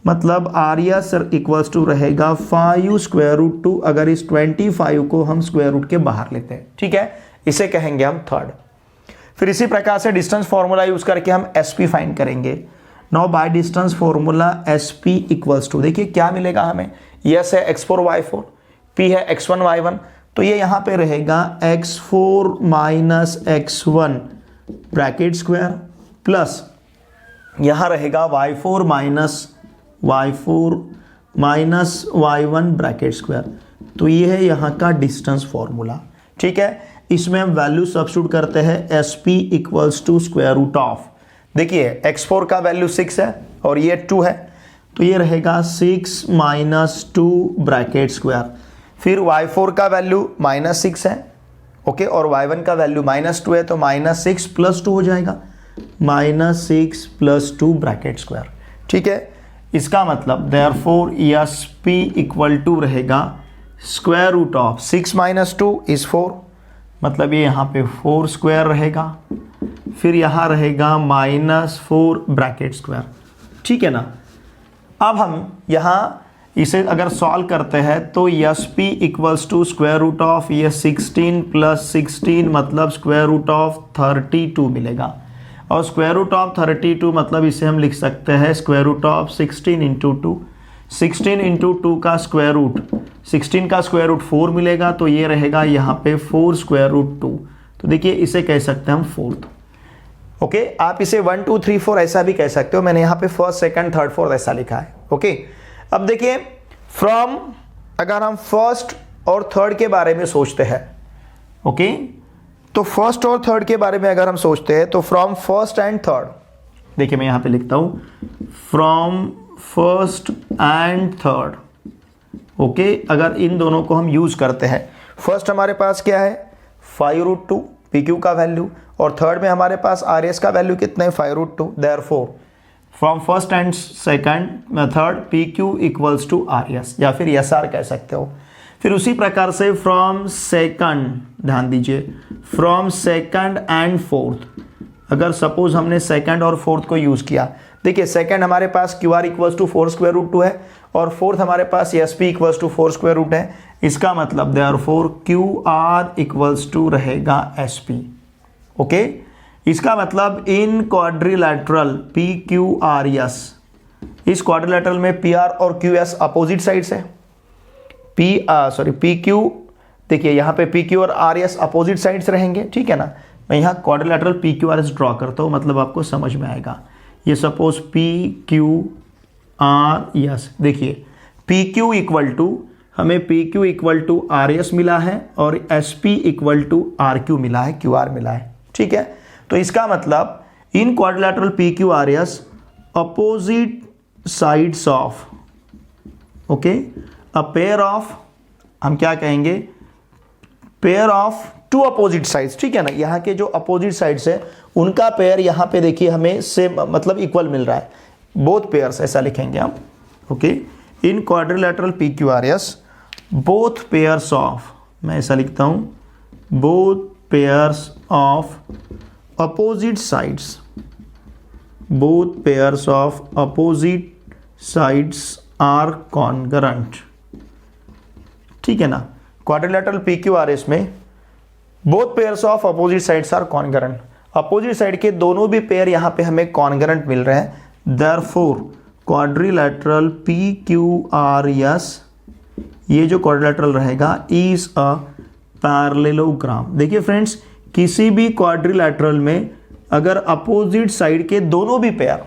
मतलब आर एस इक्वल्स टू रहेगा 5 स्क्वायर रूट 2, अगर इस 25 को हम स्क्वायर रूट के बाहर लेते हैं, ठीक है, इसे कहेंगे हम थर्ड। फिर इसी प्रकार से डिस्टेंस फॉर्मूला यूज करके हम एस पी फाइंड करेंगे। Now by distance formula S P equals to, देखिए क्या मिलेगा हमें, यस है x4 y4, p है x1 y1, तो ये यहाँ पे रहेगा x4 minus x1 bracket square plus यहाँ रहेगा y4 minus y1 bracket square. तो ये है यहाँ का डिस्टेंस फॉर्मूला, ठीक है। इसमें हम वैल्यू सब्स्टिट्यूट करते हैं, S P equals to square root of, देखिए x4 का वैल्यू 6 है और ये 2 है, तो ये रहेगा 6 माइनस 2 ब्रैकेट स्क्वायर। फिर y4 का वैल्यू -6 है, ओके, और y1 का वैल्यू -2 है, तो -6 प्लस 2 हो जाएगा, -6 प्लस 2 ब्रैकेट स्क्वायर, ठीक है। इसका मतलब therefore S P equal to रहेगा square root of 6 minus 2 is 4, मतलब ये यहाँ पे 4 स्क्वायर रहेगा, फिर यहाँ रहेगा -4 ब्रैकेट स्क्वायर, ठीक है ना। अब हम यहाँ इसे अगर सॉल्व करते हैं तो S P equals to square root of ये 16 प्लस 16 मतलब स्क्वायर रूट ऑफ 32 मिलेगा, और स्क्वायर रूट ऑफ 32 मतलब इसे हम लिख सकते हैं square root of 16 into 2, 16 into 2 का स्क्वायर रूट, 16 का स्क्वायर रूट 4 मिलेगा, तो ये रहेगा यहाँ पे 4 स्क्वायर रूट 2, तो देखिए इसे कह सकते हैं हम फोर्थ, ओके। आप इसे 1 2 3 4 ऐसा भी कह सकते हो, मैंने यहाँ पे फर्स्ट सेकंड थर्ड फोर्थ ऐसा लिखा है, ओके। अब देखिए फ्रॉम, अगर हम फर्स्ट और थर्ड के बारे में सोचते हैं, ओके, तो फर्स्ट और थर्ड के बारे में अगर हम सोचते हैं तो फ्रॉम फर्स्ट एंड थर्ड, देखिए मैं यहाँ पे लिखता हूँ from first and third, okay. अगर इन दोनों को हम यूज करते हैं, फर्स्ट हमारे पास क्या है 5 रूट 2, PQ का वैल्यू, और थर्ड में हमारे पास RS का वैल्यू कितना है 5√2। Therefore from first and second method PQ equals to RS, या फिर SR कह सकते हो। फिर उसी प्रकार से फ्रॉम सेकंड, ध्यान दीजिए, फ्रॉम सेकंड एंड फोर्थ, अगर सपोज हमने सेकंड और फोर्थ को यूज़ किया, देखिए सेकंड हमारे पास QR इक्वल्स टू 4√2 है और फोर्थ हमारे पास SP इक्वल्स टू 4√2 है। इसका मतलब देयरफॉर QR इक्वल्स टू रहेगा SP। ओके, इसका मतलब इन क्वाड्रिलैटरल PQRS, इस क्वाड्रिलैटरल में PR और QS अपोजिट साइड्स है। PQ, देखिए यहाँ पे PQ और RS अपोजिट साइड्स रहेंगे, ठीक है ना। मैं यहाँ क्वाड्रिलैटरल PQRS ड्रॉ करता हूँ, मतलब आपको समझ में आएगा। ये सपोज PQRS, देखिए PQ इक्वल टू, हमें PQ इक्वल टू RS मिला है और SP इक्वल टू RQ मिला है, QR मिला है, ठीक है। तो इसका मतलब in quadrilateral PQRS opposite sides of, okay, a pair of, हम क्या कहेंगे, pair of two opposite sides, ठीक है ना। यहाँ के जो अपोजिट साइड्स है उनका पेयर यहाँ पे देखिए हमें सेम, मतलब इक्वल मिल रहा है, बोथ पेयर्स, ऐसा लिखेंगे हम। ओके, in quadrilateral PQRS both pairs of, मैं ऐसा लिखता हूँ, both pairs of opposite sides, both pairs of opposite sides are congruent, ठीक है ना। क्वाड्रिलैटरल PQRS में both pairs of opposite sides are congruent, opposite side के दोनों भी पेयर यहाँ पे हमें कॉन्ग्रुएंट मिल रहे हैं। देयरफॉर क्वाड्रिलैटरल PQRS, ये जो क्वाड्रिलैटरल रहेगा इज अ पैरेललोग्राम। देखिए फ्रेंड्स, किसी भी क्वाड्रिलैटरल में अगर अपोजिट साइड के दोनों भी pair,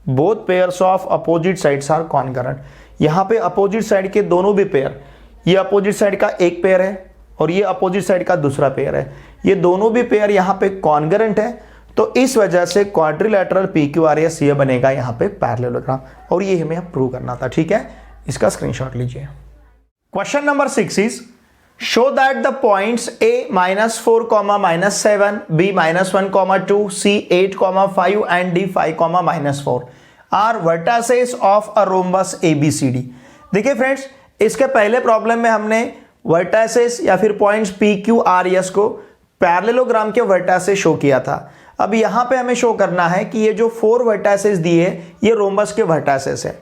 both pairs of opposite sides are congruent, यहाँ पे अपोजिट साइड के दोनों भी पेयर, ये अपोजिट साइड का एक पेयर है और ये अपोजिट साइड का दूसरा पेयर है, ये दोनों भी पेयर यहाँ पे कॉन्ग्रुएंट है, तो इस वजह से क्वाड्रिलैटरल PQRS ये बनेगा यहाँ पे पैरेललोग्राम, और ये हमें प्रूव करना था, ठीक है। इसका स्क्रीनशॉट लीजिए। Question number 6 is show that the points A -4, -7, B -1, 2, C 8, 5 and D 5, -4 are vertices of a rhombus ABCD। देखिए फ्रेंड्स, इसके पहले प्रॉब्लम में हमने वर्टासेस या फिर पॉइंट्स PQRS को पैरेललोग्राम के वर्टासेस शो किया था। अब यहां पे हमें शो करना है कि ये जो 4 वर्टासेस दिए ये रोम्बस के वर्टासेस है।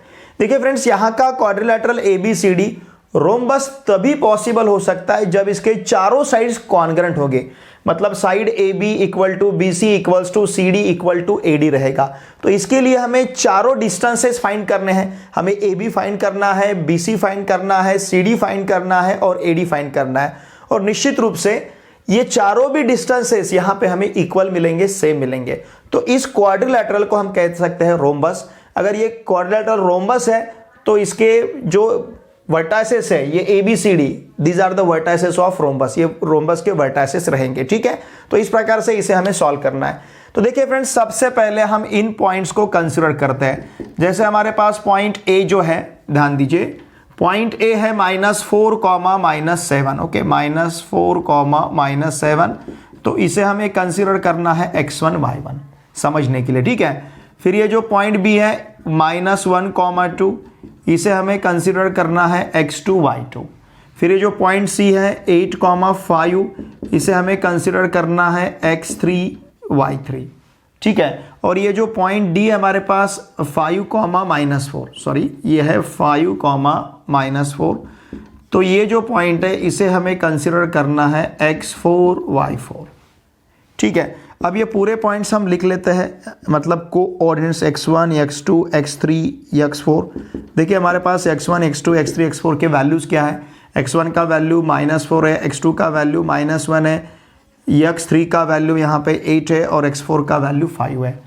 देखिए फ्रेंड्स, यहां का क्वाड्रिलैटरल ABCD रोम्बस तभी पॉसिबल हो सकता है जब इसके चारों साइड्स कॉन्ग्रुएंट होंगे, मतलब side AB equal to BC equals to CD equal to AD रहेगा। तो इसके लिए हमें चारों डिस्टेंसेस फाइंड करने हैं, हमें AB फाइंड करना है, BC फाइंड करना है, CD फाइंड करना है और AD फाइंड करना है। और निश्चित रूप से ये चारों भी डिस्टेंसेस यहाँ पे हमें इक्वल मिलेंगे, सेम मिलेंगे। तो इस क्वाड्रिलैटरल को हम कह सकते हैं रोम्बस। अगर ये क्वाड्रिलैटरल रोम्बस है तो इसके जो वर्टासेस है ये ABCD, these are the vertices of rhombus, ये रोम्बस के वर्टासेस रहेंगे, ठीक है। तो इस प्रकार से इसे हमें सॉल्व करना है। तो देखिए फ्रेंड्स, सबसे पहले हम इन पॉइंट्स को कंसीडर करते हैं। जैसे हमारे पास पॉइंट A जो है, ध्यान दीजिए, पॉइंट A है -4, -7, ओके, -4, -7, तो इसे हमें कंसीडर करना है x1, y1 समझने के लिए, ठीक है। फिर ये जो पॉइंट B है -1, 2, इसे हमें कंसीडर करना है x2, y2। फिर ये जो पॉइंट C है 8, 5, इसे हमें कंसीडर करना है x3, y3, ठीक है। और ये जो पॉइंट D हमारे पास 5, -4, सॉरी ये है 5, -4, तो ये जो पॉइंट है इसे हमें कंसीडर करना है x4, y4, ठीक है। अब ये पूरे पॉइंट्स हम लिख लेते हैं, मतलब coordinates x1, x2, x3, x4। देखिए हमारे पास x1, x2, x3, x4 के वैल्यूज़ क्या है। x1 का वैल्यू -4 है, x2 का वैल्यू -1 है, x3 का वैल्यू यहाँ पे 8 है और x4 का वैल्यू 5 है।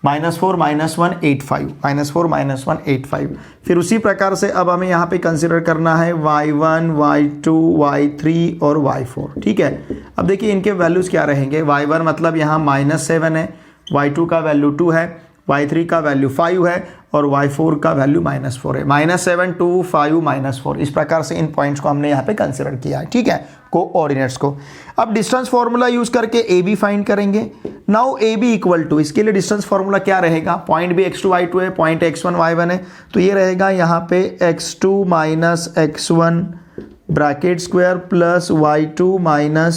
-4, -1, 8, 5, -4, -1, 8, 5। फिर उसी प्रकार से अब हमें यहाँ पे कंसिडर करना है y1, y2, y3 और y4, ठीक है। अब देखिए इनके वैल्यूज़ क्या रहेंगे। y1 मतलब यहाँ -7 है, y2 का वैल्यू 2 है, y3 का वैल्यू 5 है और y4 का वैल्यू -4 है। -7 2 5 -4 इस प्रकार से इन पॉइंट्स को हमने यहाँ पे कंसिडर किया है, ठीक है, कोऑर्डिनेट्स को। अब डिस्टेंस फॉर्मूला यूज करके ए बी फाइंड करेंगे। Now A B equal to, इसके लिए डिस्टेंस फॉर्मूला क्या रहेगा, पॉइंट भी x2 y2 है, पॉइंट x1 y1 है, तो ये रहेगा यहाँ पे x2 - x1 bracket square plus y2 -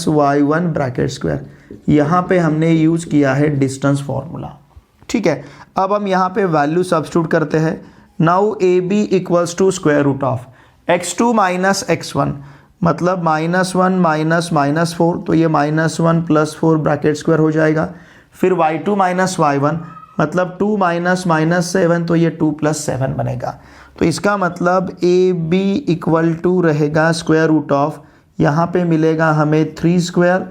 y1 bracket square. यहाँ पे हमने यूज किया है डिस्टेंस फॉर्मूला, ठीक है। अब हम यहाँ पे वैल्यू सब्स्टिट्यूट करते हैं। Now A B equals to square root of x2 - x1 मतलब -1 - -4, तो ये -1 + 4 ब्रैकेट स्क्वायर हो जाएगा। फिर y2 - y1 मतलब 2 - -7, तो ये 2 + 7 बनेगा। तो इसका मतलब ए बी इक्वल टू रहेगा स्क्वायर रूट ऑफ, यहाँ पे मिलेगा हमें 3 स्क्वायर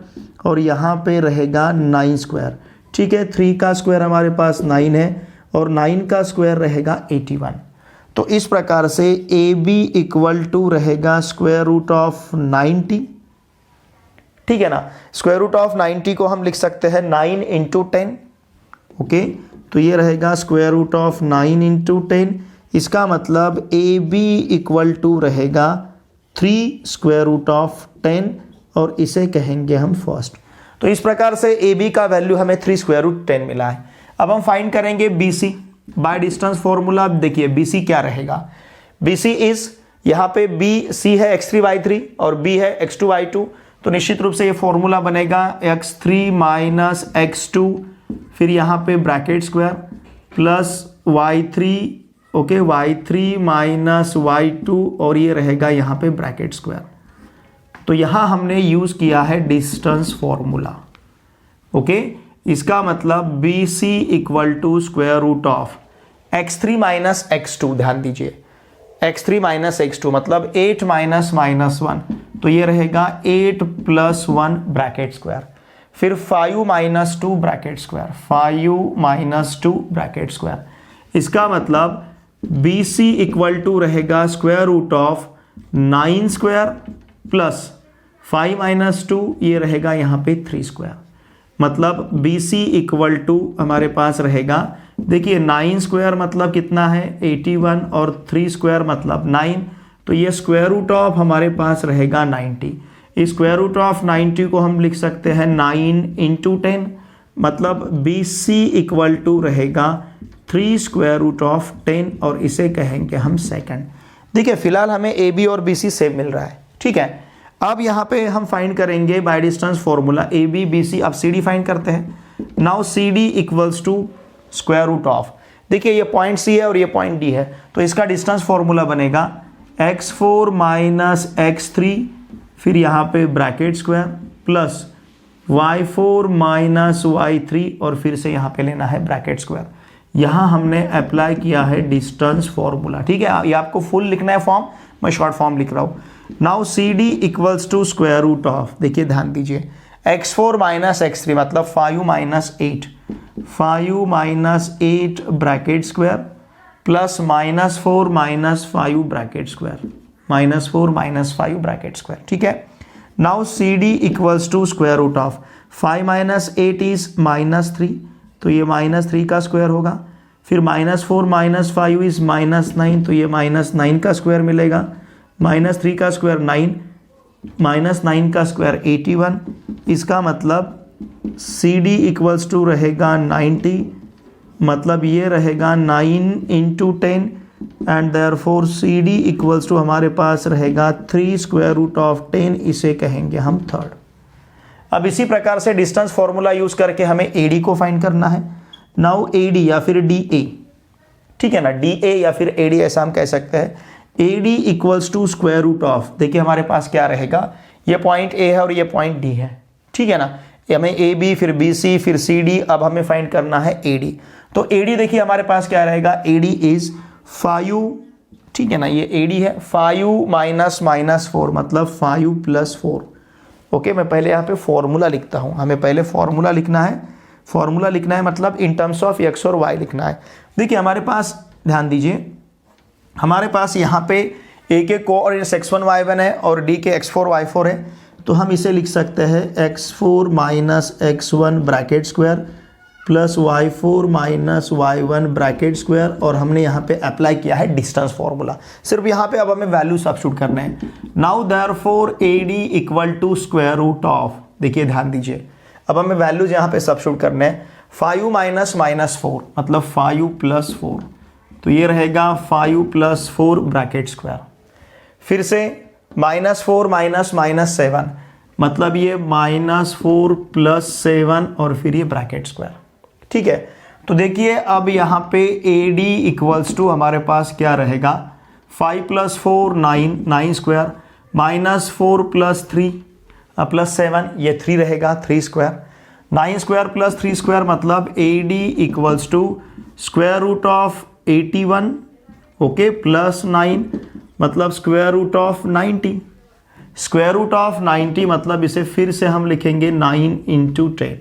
और यहाँ पे रहेगा 9 स्क्वायर, ठीक है। 3 का स्क्वायर हमारे पास 9 है और 9 का स्क्वायर रहेगा 81। तो इस प्रकार से ए बी इक्वल टू रहेगा स्क्वायर रूट ऑफ 90, ठीक है ना। स्क्वायर रूट ऑफ 90 को हम लिख सकते हैं 9 × 10, ओके। तो ये रहेगा स्क्वायर रूट ऑफ 9 × 10। इसका मतलब ए बी इक्वल टू रहेगा 3 स्क्वायर रूट ऑफ 10 और इसे कहेंगे हम फर्स्ट। तो इस प्रकार से ए बी का वैल्यू हमें 3 स्क्वायर रूट 10 मिला है। अब हम फाइंड करेंगे B C by distance formula. अब देखिए बी सी क्या रहेगा, बी सी इज, यहाँ पे बी सी है x3 y3 और b है x2 y2, तो निश्चित रूप से ये फॉर्मूला बनेगा x3 - x2 फिर यहाँ पे bracket square plus y3, okay, y3 - y2 और ये रहेगा यहाँ पे ब्रैकेट स्क्वायर। तो यहाँ हमने यूज किया है डिस्टेंस फॉर्मूला, ओके। इसका मतलब B C equal to square root of x3 - x2, ध्यान दीजिए x3 - x2 मतलब 8 - -1, तो ये रहेगा 8 + 1 ब्रैकेट स्क्वायर, फिर 5 - 2 ब्रैकेट स्क्वायर, 5 - 2 ब्रैकेट स्क्वायर। इसका मतलब बी सी इक्वल टू रहेगा square root of 9 square plus 5 - 2, ये रहेगा यहाँ पे 3 स्क्वायर। मतलब बी सी इक्वल टू हमारे पास रहेगा, देखिए 9 स्क्वायर मतलब कितना है 81 और 3 स्क्वायर मतलब 9, तो ये स्क्वायर रूट ऑफ हमारे पास रहेगा 90। इस स्क्वायर रूट ऑफ 90 को हम लिख सकते हैं 9 × 10, मतलब बी सी इक्वल टू रहेगा 3 स्क्वायर रूट ऑफ 10 और इसे कहेंगे हम सेकंड। देखिए फिलहाल हमें ए बी और बी सी सेम मिल रहा है, ठीक है। अब यहाँ पे हम फाइंड करेंगे by distance formula A B B C. अब सी डी फाइंड करते हैं। Now C D equals to square root of, देखिए ये पॉइंट सी है और ये पॉइंट डी है, तो इसका डिस्टेंस फॉर्मूला बनेगा x4 - x3 फिर यहाँ पे bracket square plus y4 - y3 और फिर से यहाँ पे लेना है ब्रैकेट स्क्वायर। यहाँ हमने अप्लाई किया है डिस्टेंस फॉर्मूला, ठीक है। ये आपको फुल लिखना है फॉर्म, मैं शॉर्ट फॉर्म लिख रहा हूँ। Now C D equals to square root of, देखिए ध्यान दीजिए x4 - x3 मतलब 5 - 8, 5 - 8 bracket square plus -4 - 5 bracket square, -4 - 5 bracket square, ठीक है। Now C D equals to square root of 5 - 8 is -3, तो ये -3 का स्क्वायर होगा, फिर -4 - 5 इज -9, तो ये -9 का स्क्वायर मिलेगा, -3 का स्क्वायर 9, -9 का स्क्वायर 81। इसका मतलब सी डी इक्वल्स टू रहेगा 90, मतलब ये रहेगा 9 × 10 and therefore C D equals to हमारे पास रहेगा 3 स्क्वायर रूट ऑफ 10, इसे कहेंगे हम थर्ड। अब इसी प्रकार से डिस्टेंस फॉर्मूला यूज करके हमें ए डी को फाइंड करना है। नाउ ए डी या फिर डी ए, ठीक है ना, डी ए या फिर ए डी ऐसा हम कह सकते हैं। A D equals to square root of, देखिए हमारे पास क्या रहेगा, ये पॉइंट ए है और ये पॉइंट डी है, ठीक है ना। हमें ए बी फिर बी सी फिर सी डी, अब हमें फाइंड करना है ए डी। तो ए डी देखिए हमारे पास क्या रहेगा, ए डी इज 5, ठीक है ना, ये ए डी है 5 - -4 मतलब 5 + 4, ओके। मैं पहले यहाँ पे फॉर्मूला लिखता हूँ, हमें पहले फॉर्मूला लिखना है, फॉर्मूला लिखना है मतलब इन टर्म्स ऑफ एक्स और वाई लिखना है। देखिए हमारे पास, ध्यान दीजिए, हमारे पास यहाँ पे ए के कोऑर्डिनेट्स x1 y1 है और डी के x4 y4 है, तो हम इसे लिख सकते हैं x4 - x1 bracket square plus y4 minus y1 bracket square, और हमने यहाँ पे अप्लाई किया है डिस्टेंस फॉर्मूला। सिर्फ यहाँ पे अब हमें वैल्यू सब्स्टिट्यूट करने हैं। Now therefore AD equal to square root of, देखिए ध्यान दीजिए, अब हमें वैल्यूज यहाँ पे सब्स्टिट्यूट करने हैं। 5 माइनस माइनस 4 मतलब 5 प्लस 4, तो ये रहेगा 5 प्लस 4 ब्रैकेट स्क्वायर। फिर से माइनस 4 माइनस माइनस 7 मतलब ये माइनस 4 प्लस 7 और फिर ये ब्रैकेट स्क्वायर। ठीक है, तो देखिए अब यहाँ पे AD इक्वल्स टू हमारे पास क्या रहेगा, 5 plus 4 9, 9 square minus 4 plus 3 plus 7 ये 3 रहेगा, 3 स्क्वायर। 9 स्क्वायर प्लस 3 स्क्वायर मतलब AD equals to square root of 81 okay plus 9 मतलब square root of 90। Square root of 90 मतलब इसे फिर से हम लिखेंगे 9 इंटू 10।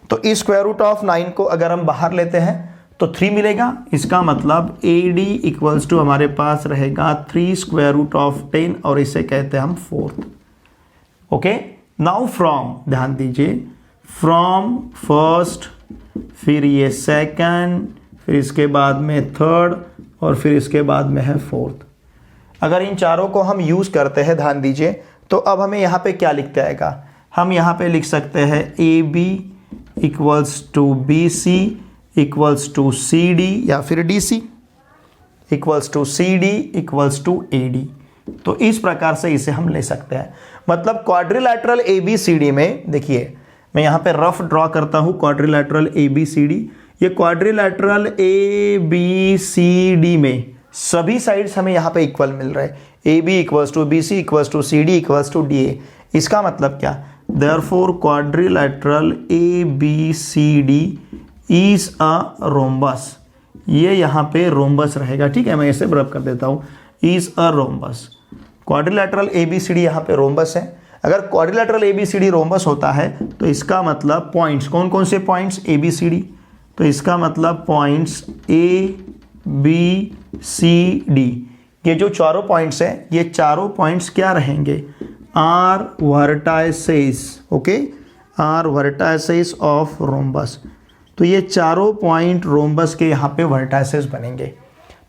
तो इस स्क्वायर रूट ऑफ 9 को अगर हम बाहर लेते हैं तो 3 मिलेगा। इसका मतलब AD इक्वल्स टू हमारे पास रहेगा 3 स्क्वायर रूट ऑफ 10 और इसे कहते हैं हम 4th। ओके, नाउ फ्रॉम, ध्यान दीजिए, फ्रॉम फर्स्ट, फिर ये सेकंड, फिर इसके बाद में थर्ड और फिर इसके बाद में है 4th। अगर इन चारों को हम यूज़ करते हैं, ध्यान दीजिए, तो अब हमें यहाँ पे क्या लिखते आएगा, हम यहाँ पे लिख सकते हैं AB equals to BC equals to CD या फिर DC equals to CD equals to AD। तो इस प्रकार से इसे हम ले सकते हैं। मतलब क्वाड्रिलैटरल ABCD में, देखिए मैं यहाँ पे रफ ड्रॉ करता हूँ क्वाड्रिलैटरल ABCD। ये क्वाड्रिलैटरल ABCD में सभी साइड्स हमें यहाँ पे इक्वल मिल रहे हैं। AB equals to BC equals to CD equals to DA। इसका मतलब क्या, therefore quadrilateral ABCD is a rhombus. ये यहाँ पे रोम्बस रहेगा। ठीक है, मैं इसे रब कर देता हूँ, is a rhombus. Quadrilateral ABCD यहाँ पे रोम्बस है। अगर क्वाड्रिलैटरल ABCD रोम्बस होता है तो इसका मतलब पॉइंट्स, कौन कौन से पॉइंट्स, ABCD, तो इसका मतलब पॉइंट्स ABCD, ये जो चारों पॉइंट्स हैं, ये चारों पॉइंट्स क्या रहेंगे, are vertices. Okay, are vertices of rhombus. तो ये चारों पॉइंट रोम्बस के यहाँ पे वर्टाइसेस बनेंगे।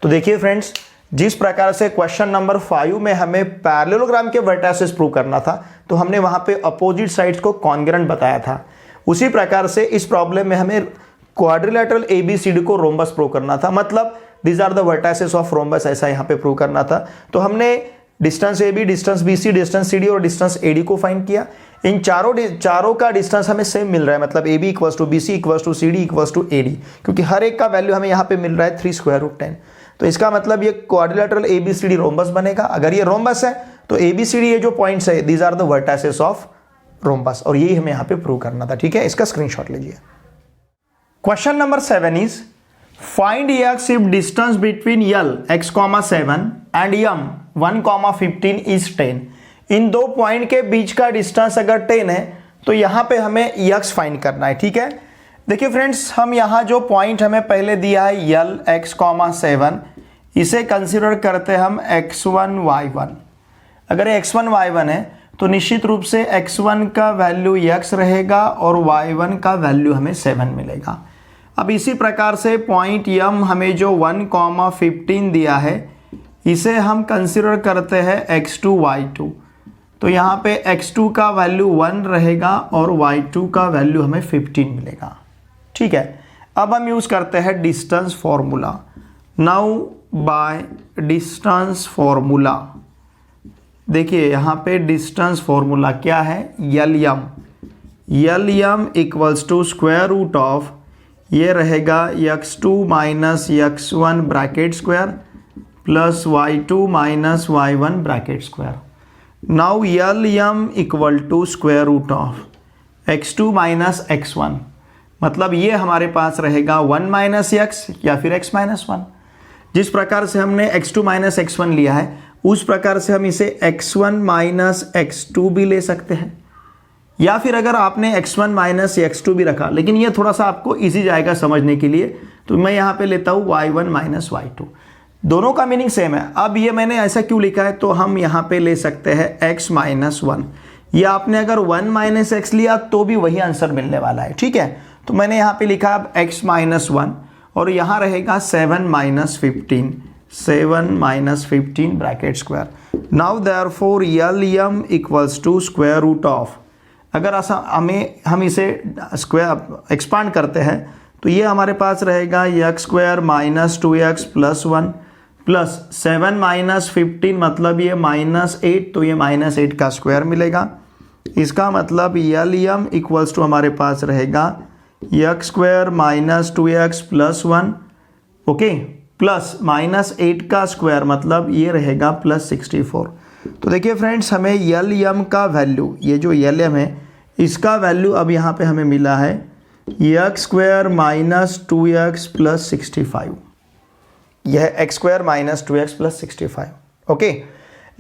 तो देखिए फ्रेंड्स, जिस प्रकार से क्वेश्चन नंबर 5 में हमें पैरेललोग्राम के वर्टाइसेस प्रूव करना था, तो हमने वहाँ पे अपोजिट साइड्स को कॉन्ग्रुएंट बताया था, उसी प्रकार से इस प्रॉब्लम में हमें क्वाड्रिलैटरल ABCD को रोम्बस प्रूव करना था। मतलब these are the vertices of rhombus, ऐसा यहाँ पे प्रूव करना था। तो हमने distance AB, distance BC, distance CD और डिस्टेंस AD को फाइंड किया। इन चारों का डिस्टेंस हमें सेम मिल रहा है, मतलब AB equals to BC equals to CD equals to AD, क्योंकि हर एक का वैल्यू हमें यहाँ पे मिल रहा है 3 स्क्वायर रूट 10। तो इसका मतलब ये क्वाड्रिलैटरल ABCD रोम्बस बनेगा। अगर ये रोम्बस है तो ABCD ये जो पॉइंट्स है, these are the vertices of rhombus, और यही हमें यहाँ पे प्रूव करना था। ठीक है, इसका स्क्रीनशॉट लीजिए। Question number 7 is find x if distance between L x, 7 and M 1, 15 is 10। इन दो पॉइंट के बीच का डिस्टेंस अगर 10 है तो यहाँ पे हमें x फाइंड करना है। ठीक है, देखिए फ्रेंड्स, हम यहाँ जो पॉइंट हमें पहले दिया है L x, 7, इसे कंसिडर करते हैं हम x1 y1। अगर x1 y1 है तो निश्चित रूप से x1 का वैल्यू x रहेगा और y1 का वैल्यू हमें 7 मिलेगा। अब इसी प्रकार से पॉइंट M हमें जो 1, 15 दिया है, इसे हम कंसिडर करते हैं x2 y2। तो यहाँ पे x2 का वैल्यू 1 रहेगा और y2 का वैल्यू हमें 15 मिलेगा। ठीक है, अब हम यूज़ करते हैं distance formula. Now by distance formula, देखिए यहाँ पे डिस्टेंस फॉर्मूला क्या है, LM equals to square root of, ये रहेगा x2 minus x1 bracket square plus y2 minus y1 bracket square. Now LM equal to square root of x2 minus x1, मतलब ये हमारे पास रहेगा 1 माइनस x या फिर x माइनस 1। जिस प्रकार से हमने x2 माइनस x1 लिया है, उस प्रकार से हम इसे x1 माइनस x2 भी ले सकते हैं, या फिर अगर आपने x1 माइनस x2 भी रखा, लेकिन ये थोड़ा सा आपको इजी जाएगा समझने के लिए, तो मैं यहाँ पे लेता हूँ y1 माइनस y2। दोनों का मीनिंग सेम है। अब ये मैंने ऐसा क्यों लिखा है, तो हम यहाँ पे ले सकते हैं x माइनस 1, या आपने अगर 1 माइनस x लिया तो भी वही आंसर मिलने वाला है। ठीक है, तो मैंने यहाँ पे लिखा अब x माइनस 1 और यहाँ रहेगा 7 minus 15, 7 minus 15 bracket square. Now therefore L M equals to square root of, अगर हम इसे स्क्वायर एक्सपांड करते हैं तो ये हमारे पास रहेगा x square minus 2x plus 1 plus 7 minus 15 मतलब ये माइनस 8, तो ये माइनस 8 का स्क्वायर मिलेगा। इसका मतलब यल यम इक्वल्स टू हमारे पास रहेगा x square minus 2x plus 1, okay, plus minus 8 का स्क्वायर मतलब ये रहेगा प्लस 64। तो देखिए फ्रेंड्स, हमें यल यम का वैल्यू, ये जो यल यम है इसका वैल्यू अब यहाँ पे हमें मिला है x square minus 2x plus 65, यह x square minus 2x plus 65, okay.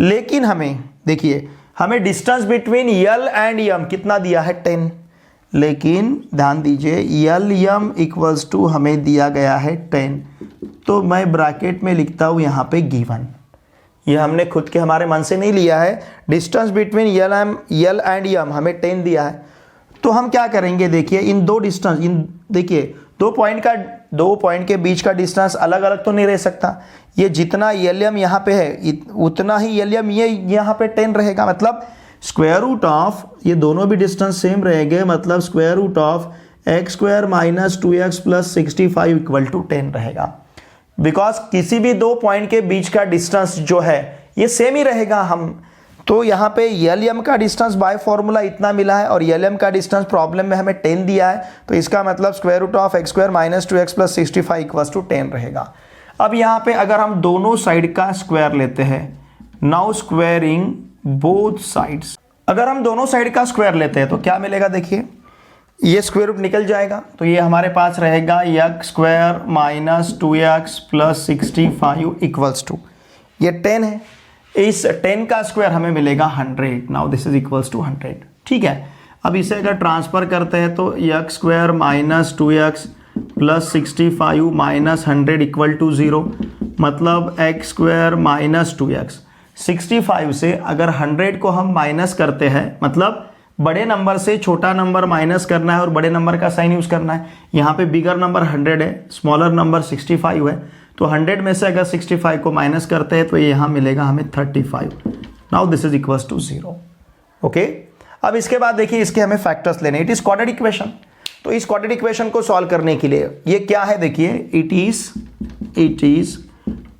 लेकिन हमें देखिए, हमें डिस्टेंस बिटवीन यल एंड यम कितना दिया है 10, लेकिन ध्यान दीजिए यल यम इक्वल्स टू हमें दिया गया है 10, तो मैं ब्रैकेट में लिखता हूँ यहाँ पे गिवन, ये हमने खुद के हमारे मन से नहीं लिया है। डिस्टेंस बिटवीन यल एंड यम हमें 10 दिया है, तो हम क्या करेंगे, देखिए इन दो डिस्टेंस, देखिए दो पॉइंट के बीच का डिस्टेंस अलग अलग तो नहीं रह सकता। ये जितना यल यम यहाँ पे है उतना ही यल यम ये यहाँ पे 10 रहेगा, मतलब स्क्वायर रूट ऑफ, ये दोनों भी डिस्टेंस सेम रहेंगे, मतलब square root of x square minus 2x plus 65 equal to 10 रहेगा। बिकॉज किसी भी दो पॉइंट के बीच का डिस्टेंस जो है ये सेम ही रहेगा। हम तो यहाँ पे यल यम का डिस्टेंस बाय फॉर्मूला इतना मिला है और यल यम का डिस्टेंस प्रॉब्लम में हमें 10 दिया है, तो इसका मतलब square root of x square minus 2x plus 65 equal to 10 रहेगा। अब यहाँ पे अगर हम दोनों साइड का स्क्वायर लेते हैं, नाउ स्क्वायरिंग बोथ साइड्स, अगर हम दोनों साइड का स्क्वायर लेते हैं तो क्या मिलेगा, देखिए ये स्क्वायर रूट निकल जाएगा, तो ये हमारे पास रहेगा x square minus 2x plus 65 equals to, ये 10 है, इस 10 का स्क्वायर हमें मिलेगा 100। Now this is equals to 100, ठीक है। अब इसे अगर ट्रांसफर करते हैं तो x square minus 2x plus 65 minus 100 equal to 0, मतलब x स्क्वायर माइनस 2x, 65 से अगर 100 को हम माइनस करते हैं, मतलब बड़े नंबर से छोटा नंबर माइनस करना है और बड़े नंबर का साइन यूज करना है। यहाँ पे बिगर नंबर 100 है, स्मॉलर नंबर 65 है, तो 100 में से अगर 65 को माइनस करते हैं तो ये यहाँ मिलेगा हमें 35। Now this is equals to 0, okay. अब इसके बाद देखिए इसके हमें फैक्टर्स लेने, इट इज क्वाड्रेटिक इक्वेशन। तो इस क्वाड्रेटिक इक्वेशन को सॉल्व करने के लिए ये क्या है, देखिए it is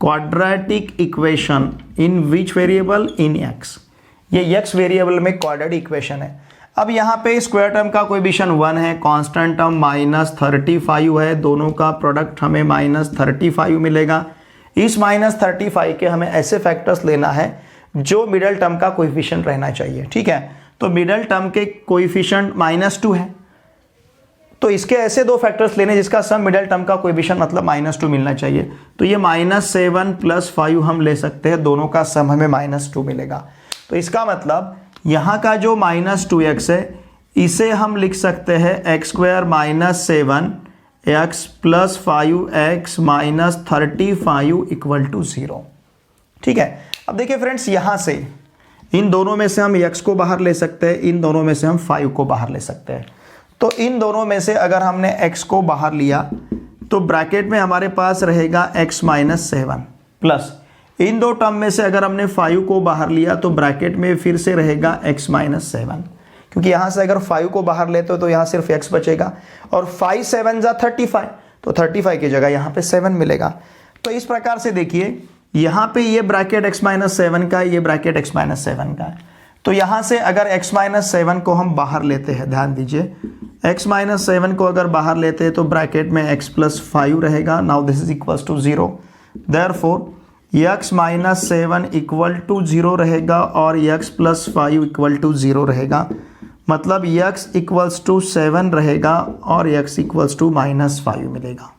quadratic equation in which variable, in x, ये x वेरिएबल में क्वाड्रेटिक इक्वेशन है। अब यहाँ पे स्क्वायर टर्म का कोएफिशिएंट 1 है, कांस्टेंट टर्म माइनस 35 है, दोनों का प्रोडक्ट हमें माइनस 35 मिलेगा। इस माइनस 35 के हमें ऐसे फैक्टर्स लेना है जो मिडल टर्म का कोएफिशिएंट रहना चाहिए, ठीक है। तो मिडल टर्म के कोएफिशिएंट -2 है, तो इसके ऐसे दो फैक्टर्स लेने जिसका सम मिडल टर्म का कोएफिशिएंट मतलब -2 मिलना चाहिए। तो ये -7 प्लस 5 हम ले सकते हैं, दोनों का सम हमें -2 मिलेगा। तो इसका मतलब यहाँ का जो -2x है इसे हम लिख सकते हैं x square minus 7x plus 5x minus 35 equal to 0, ठीक है। अब देखिए फ्रेंड्स, यहाँ से इन दोनों में से हम x को बाहर ले सकते हैं, इन दोनों में से हम 5 को बाहर ले सकते हैं। तो इन दोनों में से अगर हमने x को बाहर लिया तो ब्रैकेट में हमारे पास रहेगा x माइनस 7 प्लस इन दो टर्म में से अगर हमने 5 को बाहर लिया तो ब्रैकेट में फिर से रहेगा x माइनस 7, क्योंकि यहाँ से अगर 5 को बाहर लेते हो तो यहाँ सिर्फ x बचेगा और 5 7 जा 35, तो 35 की जगह यहाँ पे 7 मिलेगा। तो इस प्रकार से देखिए यहाँ पे ये ब्रैकेट x माइनस 7 का है, ये ब्रैकेट x माइनस 7 का है। तो यहाँ से अगर x माइनस 7 को हम बाहर लेते हैं, ध्यान दीजिए x माइनस 7 को अगर बाहर लेते हैं तो ब्रैकेट में x प्लस 5 रहेगा। Now this is equals to 0, therefore x minus 7 equal to 0 रहेगा और x प्लस 5 इक्वल टू 0 रहेगा, मतलब x इक्वल्स टू 7 रहेगा और x इक्वल्स टू -5 मिलेगा,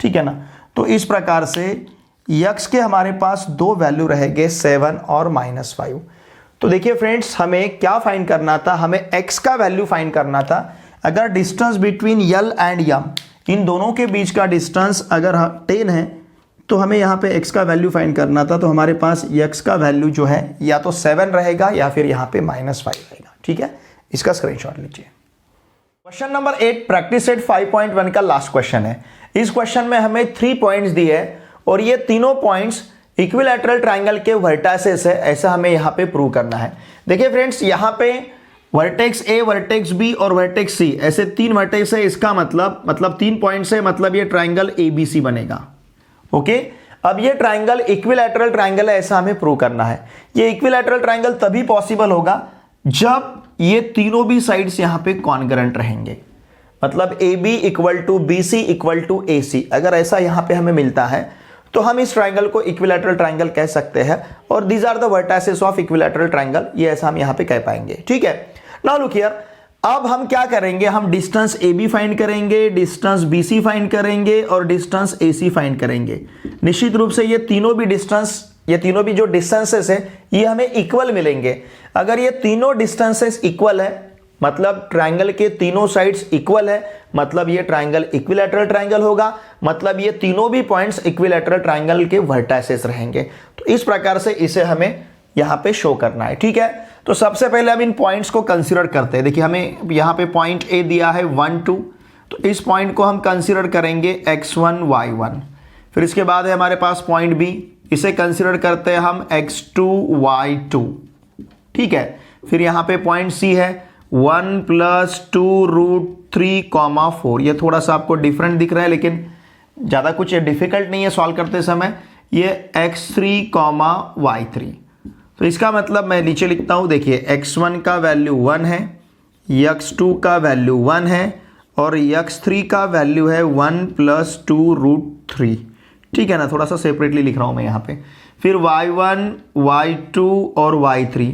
ठीक है ना। तो इस प्रकार से x के हमारे पास दो वैल्यू रहेंगे 7 और -5। तो देखिए फ्रेंड्स, हमें क्या फाइंड करना था, हमें x का वैल्यू फाइंड करना था। अगर डिस्टेंस बिटवीन यल एंड यम, इन दोनों के बीच का डिस्टेंस अगर 10 है तो हमें यहाँ पे x का वैल्यू फाइंड करना था। तो हमारे पास x का वैल्यू जो है या तो 7 रहेगा या फिर यहाँ पे -5 रहेगा, ठीक है। इसका स्क्रीनशॉट लीजिए। क्वेश्चन नंबर 8 प्रैक्टिस सेट 5.1 का लास्ट क्वेश्चन है। इस क्वेश्चन में हमें 3 पॉइंट्स दिए हैं और ये तीनों पॉइंट्स इक्विलैटरल ट्रायंगल के वर्टाइसेस है, ऐसा हमें यहाँ पे प्रूव करना है। देखिए फ्रेंड्स, यहाँ पे वर्टेक्स ए, वर्टेक्स बी और वर्टेक्स सी, ऐसे 3 वर्टेक्स है। इसका मतलब 3 पॉइंट्स है, मतलब ये ट्रायंगल एबीसी बनेगा। ओके, अब ये ट्रायंगल इक्विलैटरल ट्रायंगल है, ऐसा हमें प्रूव करना है। ये इक्विलैटरल ट्रायंगल तभी पॉसिबल होगा जब ये तीनों भी साइड्स यहां पे कॉन्करेंट रहेंगे, मतलब A B equal to B C equal to A C. अगर ऐसा यहां पे हमें मिलता है तो हम इस ट्रायंगल को इक्विलैटरल ट्रायंगल कह सकते हैं और these are the vertices of equilateral triangle, ये ऐसा हम यहां पे कह पाएंगे। ठीक है, नाउ लुक हियर, अब हम क्या करेंगे, हम डिस्टेंस ए बी फाइंड करेंगे, डिस्टेंस बी सी फाइंड करेंगे और डिस्टेंस ए सी फाइंड करेंगे। निश्चित रूप से ये तीनों भी जो डिस्टेंसेस है ये हमें इक्वल मिलेंगे। अगर ये तीनों डिस्टेंसेस इक्वल है, मतलब ट्रायंगल के तीनों साइड्स इक्वल है, मतलब ये ट्रायंगल इक्विलैटरल ट्रायंगल होगा, मतलब ये तीनों भी पॉइंट्स इक्विलैटरल ट्रायंगल के वर्टाइसेस रहेंगे। तो इस प्रकार से इसे हमें यहां पे शो करना है। ठीक है, तो सबसे पहले हम इन पॉइंट्स को कंसीडर करते हैं। देखिए, हमें यहां पे पॉइंट ए दिया है 1 2, तो इस पॉइंट को हम कंसीडर करेंगे x1 y1। फिर इसके बाद है हमारे पास पॉइंट बी, इसे कंसीडर करते हैं हम x2 y2। ठीक है, फिर यहां पे पॉइंट सी है 1 + 2√3, 4। ये थोड़ा सा आपको डिफरेंट दिख रहा है, लेकिन ज़्यादा कुछ डिफिकल्ट नहीं है सॉल्व करते समय। ये x3, y3। तो इसका मतलब मैं नीचे लिखता हूं, देखिए x1 का वैल्यू 1 है, x2 का वैल्यू 1 है और x3 का वैल्यू है 1 + 2√3। ठीक है ना, थोड़ा सा सेपरेटली लिख रहा हूं मैं यहाँ पे। फिर y1, y2 और y3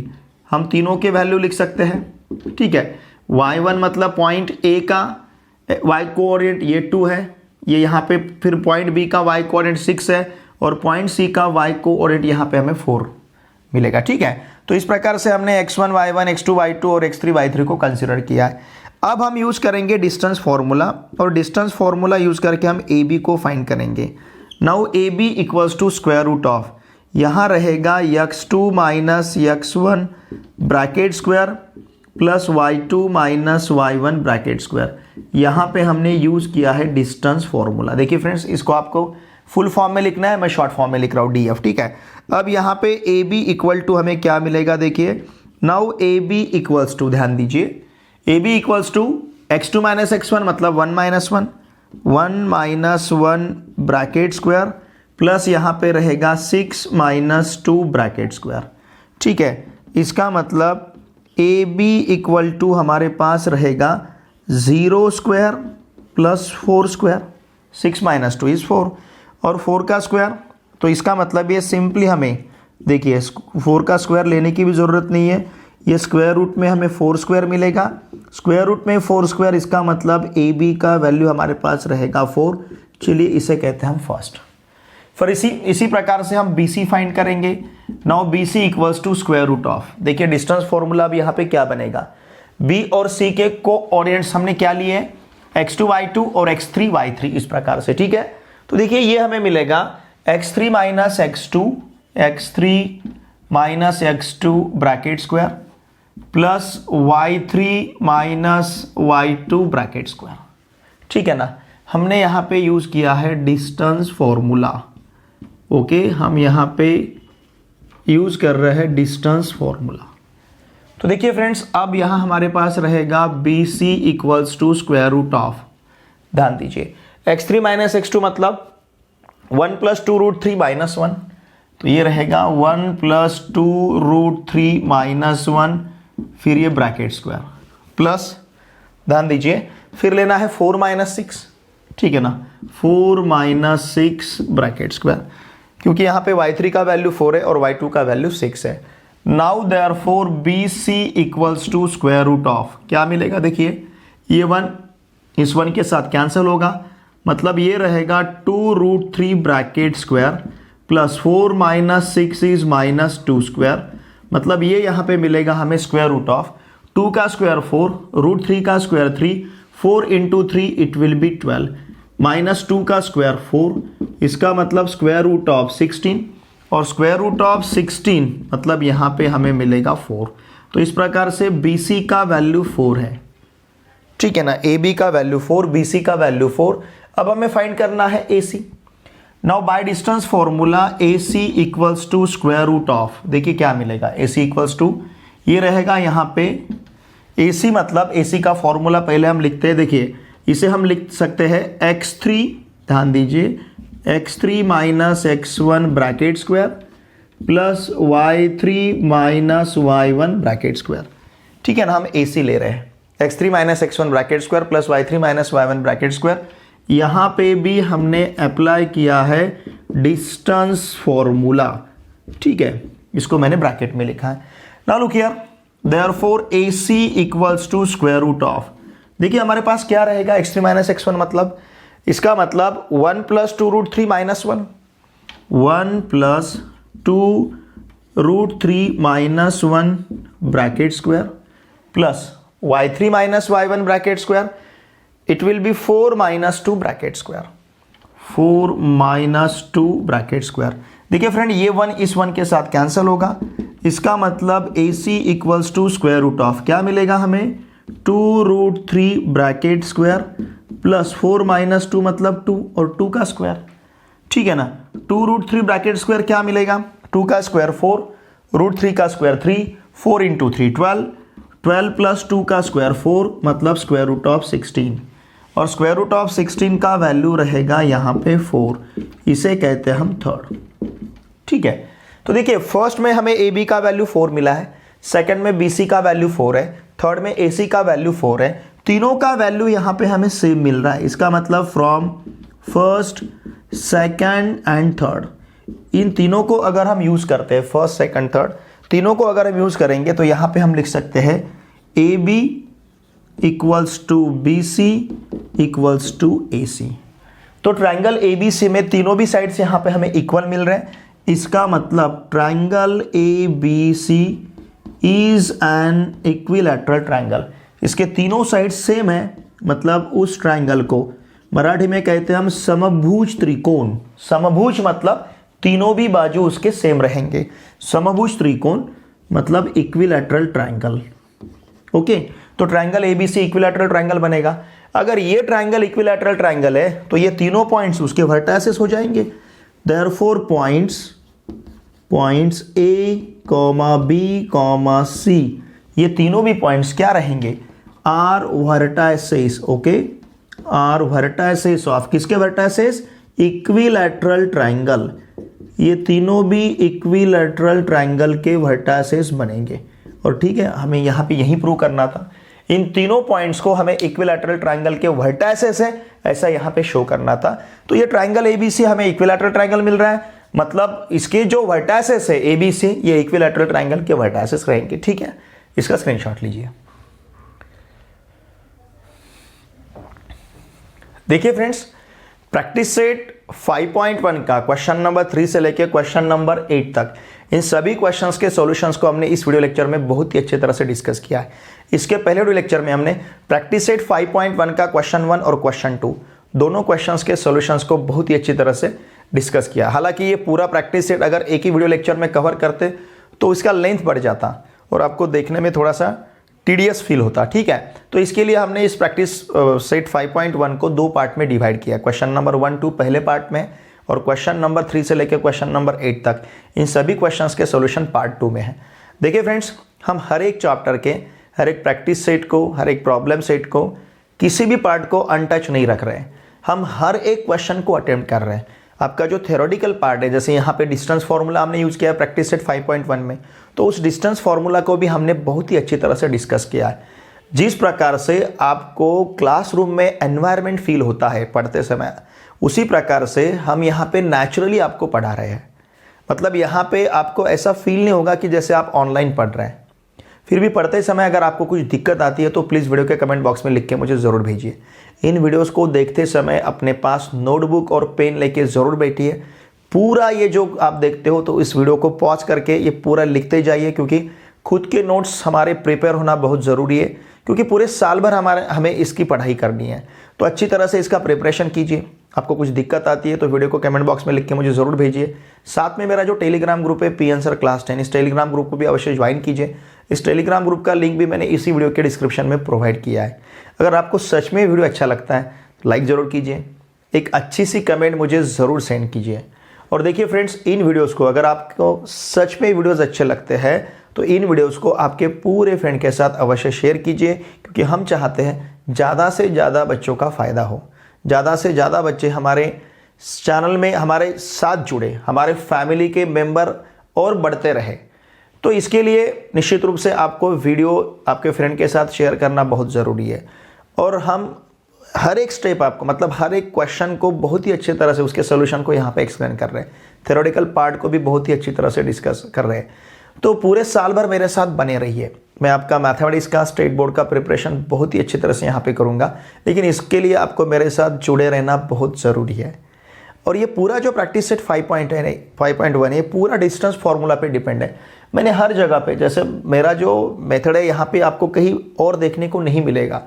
हम तीनों के वैल्यू लिख सकते हैं। ठीक है, y1 मतलब पॉइंट ए का y कोऑर्डिनेट ये 2 है, ये यहाँ पे। फिर पॉइंट बी का y कोऑर्डिनेट 6 है और पॉइंट सी का y कोऑर्डिनेट यहाँ पे हमें 4 मिलेगा। ठीक है, तो इस प्रकार से हमने x1 y1, x2 y2 और x3 y3 को कंसीडर किया है। अब हम यूज करेंगे डिस्टेंस फॉर्मूला, और डिस्टेंस फॉर्मूला यूज करके हम ए बी को फाइंड करेंगे। Now A B equals to square root of, यहाँ रहेगा x2 - x1 bracket square plus y2 - y1 bracket square. यहाँ पे हमने यूज किया है डिस्टेंस फॉर्मूला। देखिए फ्रेंड्स, इसको आपको फुल फॉर्म में लिखना है, मैं शॉर्ट फॉर्म में लिख रहा हूँ DF। ठीक है, अब यहाँ पे ए बी इक्वल टू हमें क्या मिलेगा, देखिए now A B equals to, ध्यान दीजिए, ए B equals to x2 - x1 मतलब 1 - 1 ब्रैकेट स्क्वायर प्लस यहाँ पे रहेगा 6 - 2 ब्रैकेट स्क्वायर। ठीक है, इसका मतलब ए बी इक्वल टू हमारे पास रहेगा 0 स्क्वायर प्लस 4 स्क्वायर, 6 - 2 इज 4 और 4 का स्क्वायर। तो इसका मतलब ये सिंपली हमें, देखिए 4 का स्क्वायर लेने की भी ज़रूरत नहीं है, ये स्क्वायर रूट में हमें 4 स्क्वायर मिलेगा। स्क्वायर रूट में 4 स्क्वायर, इसका मतलब ए बी का वैल्यू हमारे पास रहेगा 4। चलिए इसे कहते हैं हम फर्स्ट। फिर इसी प्रकार से हम बी सी फाइंड करेंगे। Now B C equals to square root of, देखिए डिस्टेंस फॉर्मूला अब यहाँ पे क्या बनेगा, बी और सी के कोऑर्डिनेट्स हमने क्या लिए, x2 y2 और x3 y3, इस प्रकार से। ठीक है, तो देखिए ये हमें मिलेगा x3 - x2 bracket square plus y3 - y2 bracket square. ठीक है ना, हमने यहाँ पे यूज किया है डिस्टेंस फॉर्मूला। ओके, हम यहाँ पे यूज कर रहे हैं डिस्टेंस फॉर्मूला। तो देखिए फ्रेंड्स, अब यहाँ हमारे पास रहेगा B C equals to square root of, ध्यान दीजिए x3 - x2 मतलब 1 + 2√3 - 1, तो ये रहेगा 1 + 2√3 - 1, फिर ये ब्रैकेट स्क्वायर प्लस, ध्यान दीजिए, फिर लेना है 4 - 6। ठीक है ना, 4 - 6 ब्रैकेट स्क्वायर, क्योंकि यहाँ पे y3 का वैल्यू 4 है और y2 का वैल्यू 6 है। Now therefore B C equals to square root of, क्या मिलेगा, देखिए ये 1 इस 1 के साथ कैंसिल होगा, मतलब ये रहेगा 2√3 bracket square plus 4 - 6 is -2 square, मतलब ये यहाँ पे मिलेगा हमें स्क्वायर रूट ऑफ 2 का स्क्वायर 4, √3 का स्क्वायर 3, 4 × 3 इट विल बी 12, -2 का स्क्वायर 4, इसका मतलब स्क्वायर रूट ऑफ 16 और स्क्वायर रूट ऑफ 16 मतलब यहाँ पे हमें मिलेगा 4। तो इस प्रकार से BC का वैल्यू 4 है। ठीक है ना। ए बी का वैल्यू 4, बी सी का वैल्यू 4। अब हमें फाइंड करना है A C. Now by distance formula A C equals to square root of, देखिए क्या मिलेगा, ए सी इक्वल्स टू, ये रहेगा यहाँ पे ए सी, मतलब ए सी का फॉर्मूला पहले हम लिखते हैं। देखिए इसे हम लिख सकते हैं x3, ध्यान दीजिए, x3 minus x1 bracket square plus y3 minus y1 bracket square. ठीक है ना, हम ए सी ले रहे हैं, x3 minus x1 bracket square plus y3 minus y1 bracket square. यहाँ पे भी हमने अप्लाई किया है डिस्टेंस फॉर्मूला, ठीक है, इसको मैंने ब्रैकेट में लिखा है। Now look here, therefore AC equals to square root of, देखिए हमारे पास क्या रहेगा, x3 माइनस x1, मतलब इसका मतलब 1 plus 2 root 3 minus 1, 1 plus 2 root 3 minus 1 bracket square plus y3 minus y1 bracket square, it will be 4 minus 2 bracket square, 4 minus 2 bracket square. देखिए friend, ये 1 इस 1 के साथ कैंसिल होगा, इसका मतलब AC equals to square root of क्या मिलेगा हमें, 2 root 3 bracket square plus 4 minus 2 मतलब 2 और 2 का स्क्वायर, ठीक है ना। 2 रूट 3 ब्रैकेट स्क्वायर क्या मिलेगा, 2 का स्क्वायर 4, रूट 3 का स्क्वायर 3, 4 इंटू 3 12, 12 प्लस 2 का स्क्वायर 4 मतलब स्क्वायर रूट ऑफ 16, और स्क्वायर रूट ऑफ 16 का वैल्यू रहेगा यहाँ पे 4, इसे कहते हैं हम थर्ड। ठीक है, तो देखिए फर्स्ट में हमें ए बी का वैल्यू 4 मिला है, सेकंड में बी सी का वैल्यू 4 है, थर्ड में ए सी का वैल्यू 4 है, तीनों का वैल्यू यहाँ पे हमें सेम मिल रहा है। इसका मतलब from first, second and third, इन तीनों को अगर हम यूज करते हैं, फर्स्ट सेकंड थर्ड तीनों को अगर हम यूज करेंगे तो यहाँ पे हम लिख सकते हैं A B equals to B C equals to A C. तो ट्राइंगल ए बी सी में तीनों भी साइड्स यहाँ पे हमें इक्वल मिल रहे हैं, इसका मतलब triangle A B C is an equilateral triangle, इसके तीनों साइड सेम है, मतलब उस ट्राइंगल को मराठी में कहते हैं हम समभुज त्रिकोण। समभुज मतलब तीनों भी बाजू उसके सेम रहेंगे, समभुज त्रिकोण मतलब इक्विलैटरल ट्राइंगल। ओके, तो ट्राइंगल एबीसी इक्विलैटरल ट्राइंगल बनेगा। अगर ये ट्राइंगल इक्विलैटरल ट्राइंगल है तो ये तीनों पॉइंट्स उसके वर्टाइसेस हो जाएंगे। Therefore points A comma B comma C, ये तीनों भी पॉइंट्स क्या रहेंगे, are vertices. Okay, are vertices of किसके वर्टाइसेस, इक्विलैटरल ट्राइंगल, ये तीनों भी इक्विलैटरल ट्राइंगल के वर्टाइसेस बनेंगे। और ठीक है, हमें यहाँ पे यही प्रूव करना था, इन तीनों पॉइंट्स को हमें इक्विलैटरल ट्राइंगल के वर्टाइसेस है ऐसा यहाँ पे शो करना था। तो ये ट्राइंगल एबीसी हमें इक्विलैटरल ट्राइंगल मिल रहा है, मतलब इसके जो वर्टाइसेस है एबीसी, ये इक्विलैटरल ट्राइंगल के वर्टाइसेस रहेंगे। ठीक है, इसका स्क्रीनशॉट लीजिए। देखिए फ्रेंड्स, प्रैक्टिस सेट 5.1 का क्वेश्चन नंबर 3 से लेकर क्वेश्चन नंबर 8 तक, इन सभी क्वेश्चंस के सॉल्यूशंस को हमने इस वीडियो लेक्चर में बहुत ही अच्छे तरह से डिस्कस किया है। इसके पहले वीडियो लेक्चर में हमने प्रैक्टिस सेट 5.1 का क्वेश्चन 1 और क्वेश्चन 2 दोनों क्वेश्चंस के सॉल्यूशंस को बहुत ही अच्छी तरह से डिस्कस किया। हालांकि ये पूरा प्रैक्टिस सेट अगर एक ही वीडियो लेक्चर में कवर करते तो इसका लेंथ बढ़ जाता और आपको देखने में थोड़ा सा टीडियस फील होता। ठीक है, तो इसके लिए हमने इस प्रैक्टिस सेट 5.1 को 2 पार्ट में डिवाइड किया। क्वेश्चन नंबर 1, 2 पहले पार्ट में और क्वेश्चन नंबर 3 से लेकर क्वेश्चन नंबर 8 तक इन सभी क्वेश्चंस के सॉल्यूशन पार्ट 2 में है। देखिए फ्रेंड्स, हम हर एक चैप्टर के हर एक प्रैक्टिस सेट को, हर एक प्रॉब्लम सेट को, किसी भी पार्ट को अनटच नहीं रख रहे हैं, हम हर एक क्वेश्चन को अटेम्प्ट कर रहे हैं। आपका जो थ्योरेटिकल पार्ट है, जैसे यहाँ पे डिस्टेंस फार्मूला हमने यूज किया है प्रैक्टिस सेट 5.1 में, तो उस डिस्टेंस फार्मूला को भी हमने बहुत ही अच्छी तरह से डिस्कस किया है। जिस प्रकार से आपको क्लासरूम में एनवायरनमेंट फील होता है पढ़ते समय, उसी प्रकार से हम यहाँ पे नेचुरली आपको पढ़ा रहे हैं। मतलब यहाँ पे आपको ऐसा फील नहीं होगा कि जैसे आप ऑनलाइन पढ़ रहे हैं। फिर भी पढ़ते समय अगर आपको कुछ दिक्कत आती है तो प्लीज़ वीडियो के कमेंट बॉक्स में लिख के मुझे ज़रूर भेजिए। इन वीडियोस को देखते समय अपने पास नोटबुक और पेन लेके ज़रूर बैठिए। पूरा ये जो आप देखते हो तो इस वीडियो को पॉज करके ये पूरा लिखते जाइए, क्योंकि खुद के नोट्स हमारे प्रिपेयर होना बहुत ज़रूरी है, क्योंकि पूरे साल भर हमें इसकी पढ़ाई करनी है। तो अच्छी तरह से इसका प्रिपरेशन कीजिए। आपको कुछ दिक्कत आती है तो वीडियो को कमेंट बॉक्स में लिख के मुझे ज़रूर भेजिए। साथ में मेरा जो टेलीग्राम ग्रुप है पी आंसर क्लास 10, इस टेलीग्राम ग्रुप को भी अवश्य ज्वाइन कीजिए। इस टेलीग्राम ग्रुप का लिंक भी मैंने इसी वीडियो के डिस्क्रिप्शन में प्रोवाइड किया है। अगर आपको सच में वीडियो अच्छा लगता है तो लाइक ज़रूर कीजिए, एक अच्छी सी कमेंट मुझे ज़रूर सेंड कीजिए। और देखिए फ्रेंड्स, इन वीडियोज़ को अगर आपको सच में वीडियोज़ अच्छे लगते हैं तो इन वीडियोज़ को आपके पूरे फ्रेंड के साथ अवश्य शेयर कीजिए, क्योंकि हम चाहते हैं ज़्यादा से ज़्यादा बच्चों का फ़ायदा हो, ज़्यादा से ज़्यादा बच्चे हमारे चैनल में हमारे साथ जुड़े, हमारे फैमिली के मेंबर और बढ़ते रहे। तो इसके लिए निश्चित रूप से आपको वीडियो आपके फ्रेंड के साथ शेयर करना बहुत ज़रूरी है। और हम हर एक स्टेप आपको, मतलब हर एक क्वेश्चन को बहुत ही अच्छी तरह से उसके सोल्यूशन को यहाँ पे एक्सप्लेन कर रहे हैं, थ्योरेटिकल पार्ट को भी बहुत ही अच्छी तरह से डिस्कस कर रहे हैं। तो पूरे साल भर मेरे साथ बने रहिए। मैं आपका मैथमेटिक्स का स्टेट बोर्ड का प्रिपरेशन बहुत ही अच्छी तरह से यहाँ पे करूँगा, लेकिन इसके लिए आपको मेरे साथ जुड़े रहना बहुत ज़रूरी है। और ये पूरा जो प्रैक्टिस सेट 5.1 है, ये पूरा डिस्टेंस फार्मूला पे डिपेंड है। मैंने हर जगह पे, जैसे मेरा जो मेथड है यहाँ पे आपको कहीं और देखने को नहीं मिलेगा।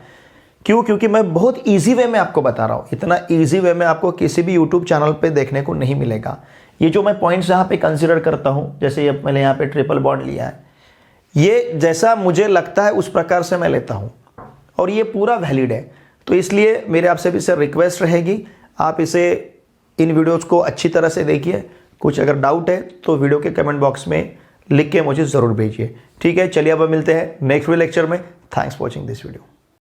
क्यों? क्योंकि मैं बहुत इजी वे में आपको बता रहा हूँ। इतना इजी वे में आपको किसी भी यूट्यूब चैनल पे देखने को नहीं मिलेगा। ये जो मैं पॉइंट्स यहाँ पे कंसिडर करता हूँ, जैसे ये मैंने यहाँ पे ट्रिपल बॉन्ड लिया है, ये जैसा मुझे लगता है उस प्रकार से मैं लेता हूँ और ये पूरा वैलिड है। तो इसलिए मेरे आपसे भी सर रिक्वेस्ट रहेगी, आप इसे इन वीडियोज़ को अच्छी तरह से देखिए। कुछ अगर डाउट है तो वीडियो के कमेंट बॉक्स में लिख के मुझे ज़रूर भेजिए। ठीक है, चलिए अब मिलते हैं नेक्स्ट वीडियो लेक्चर में। Thanks for watching this video.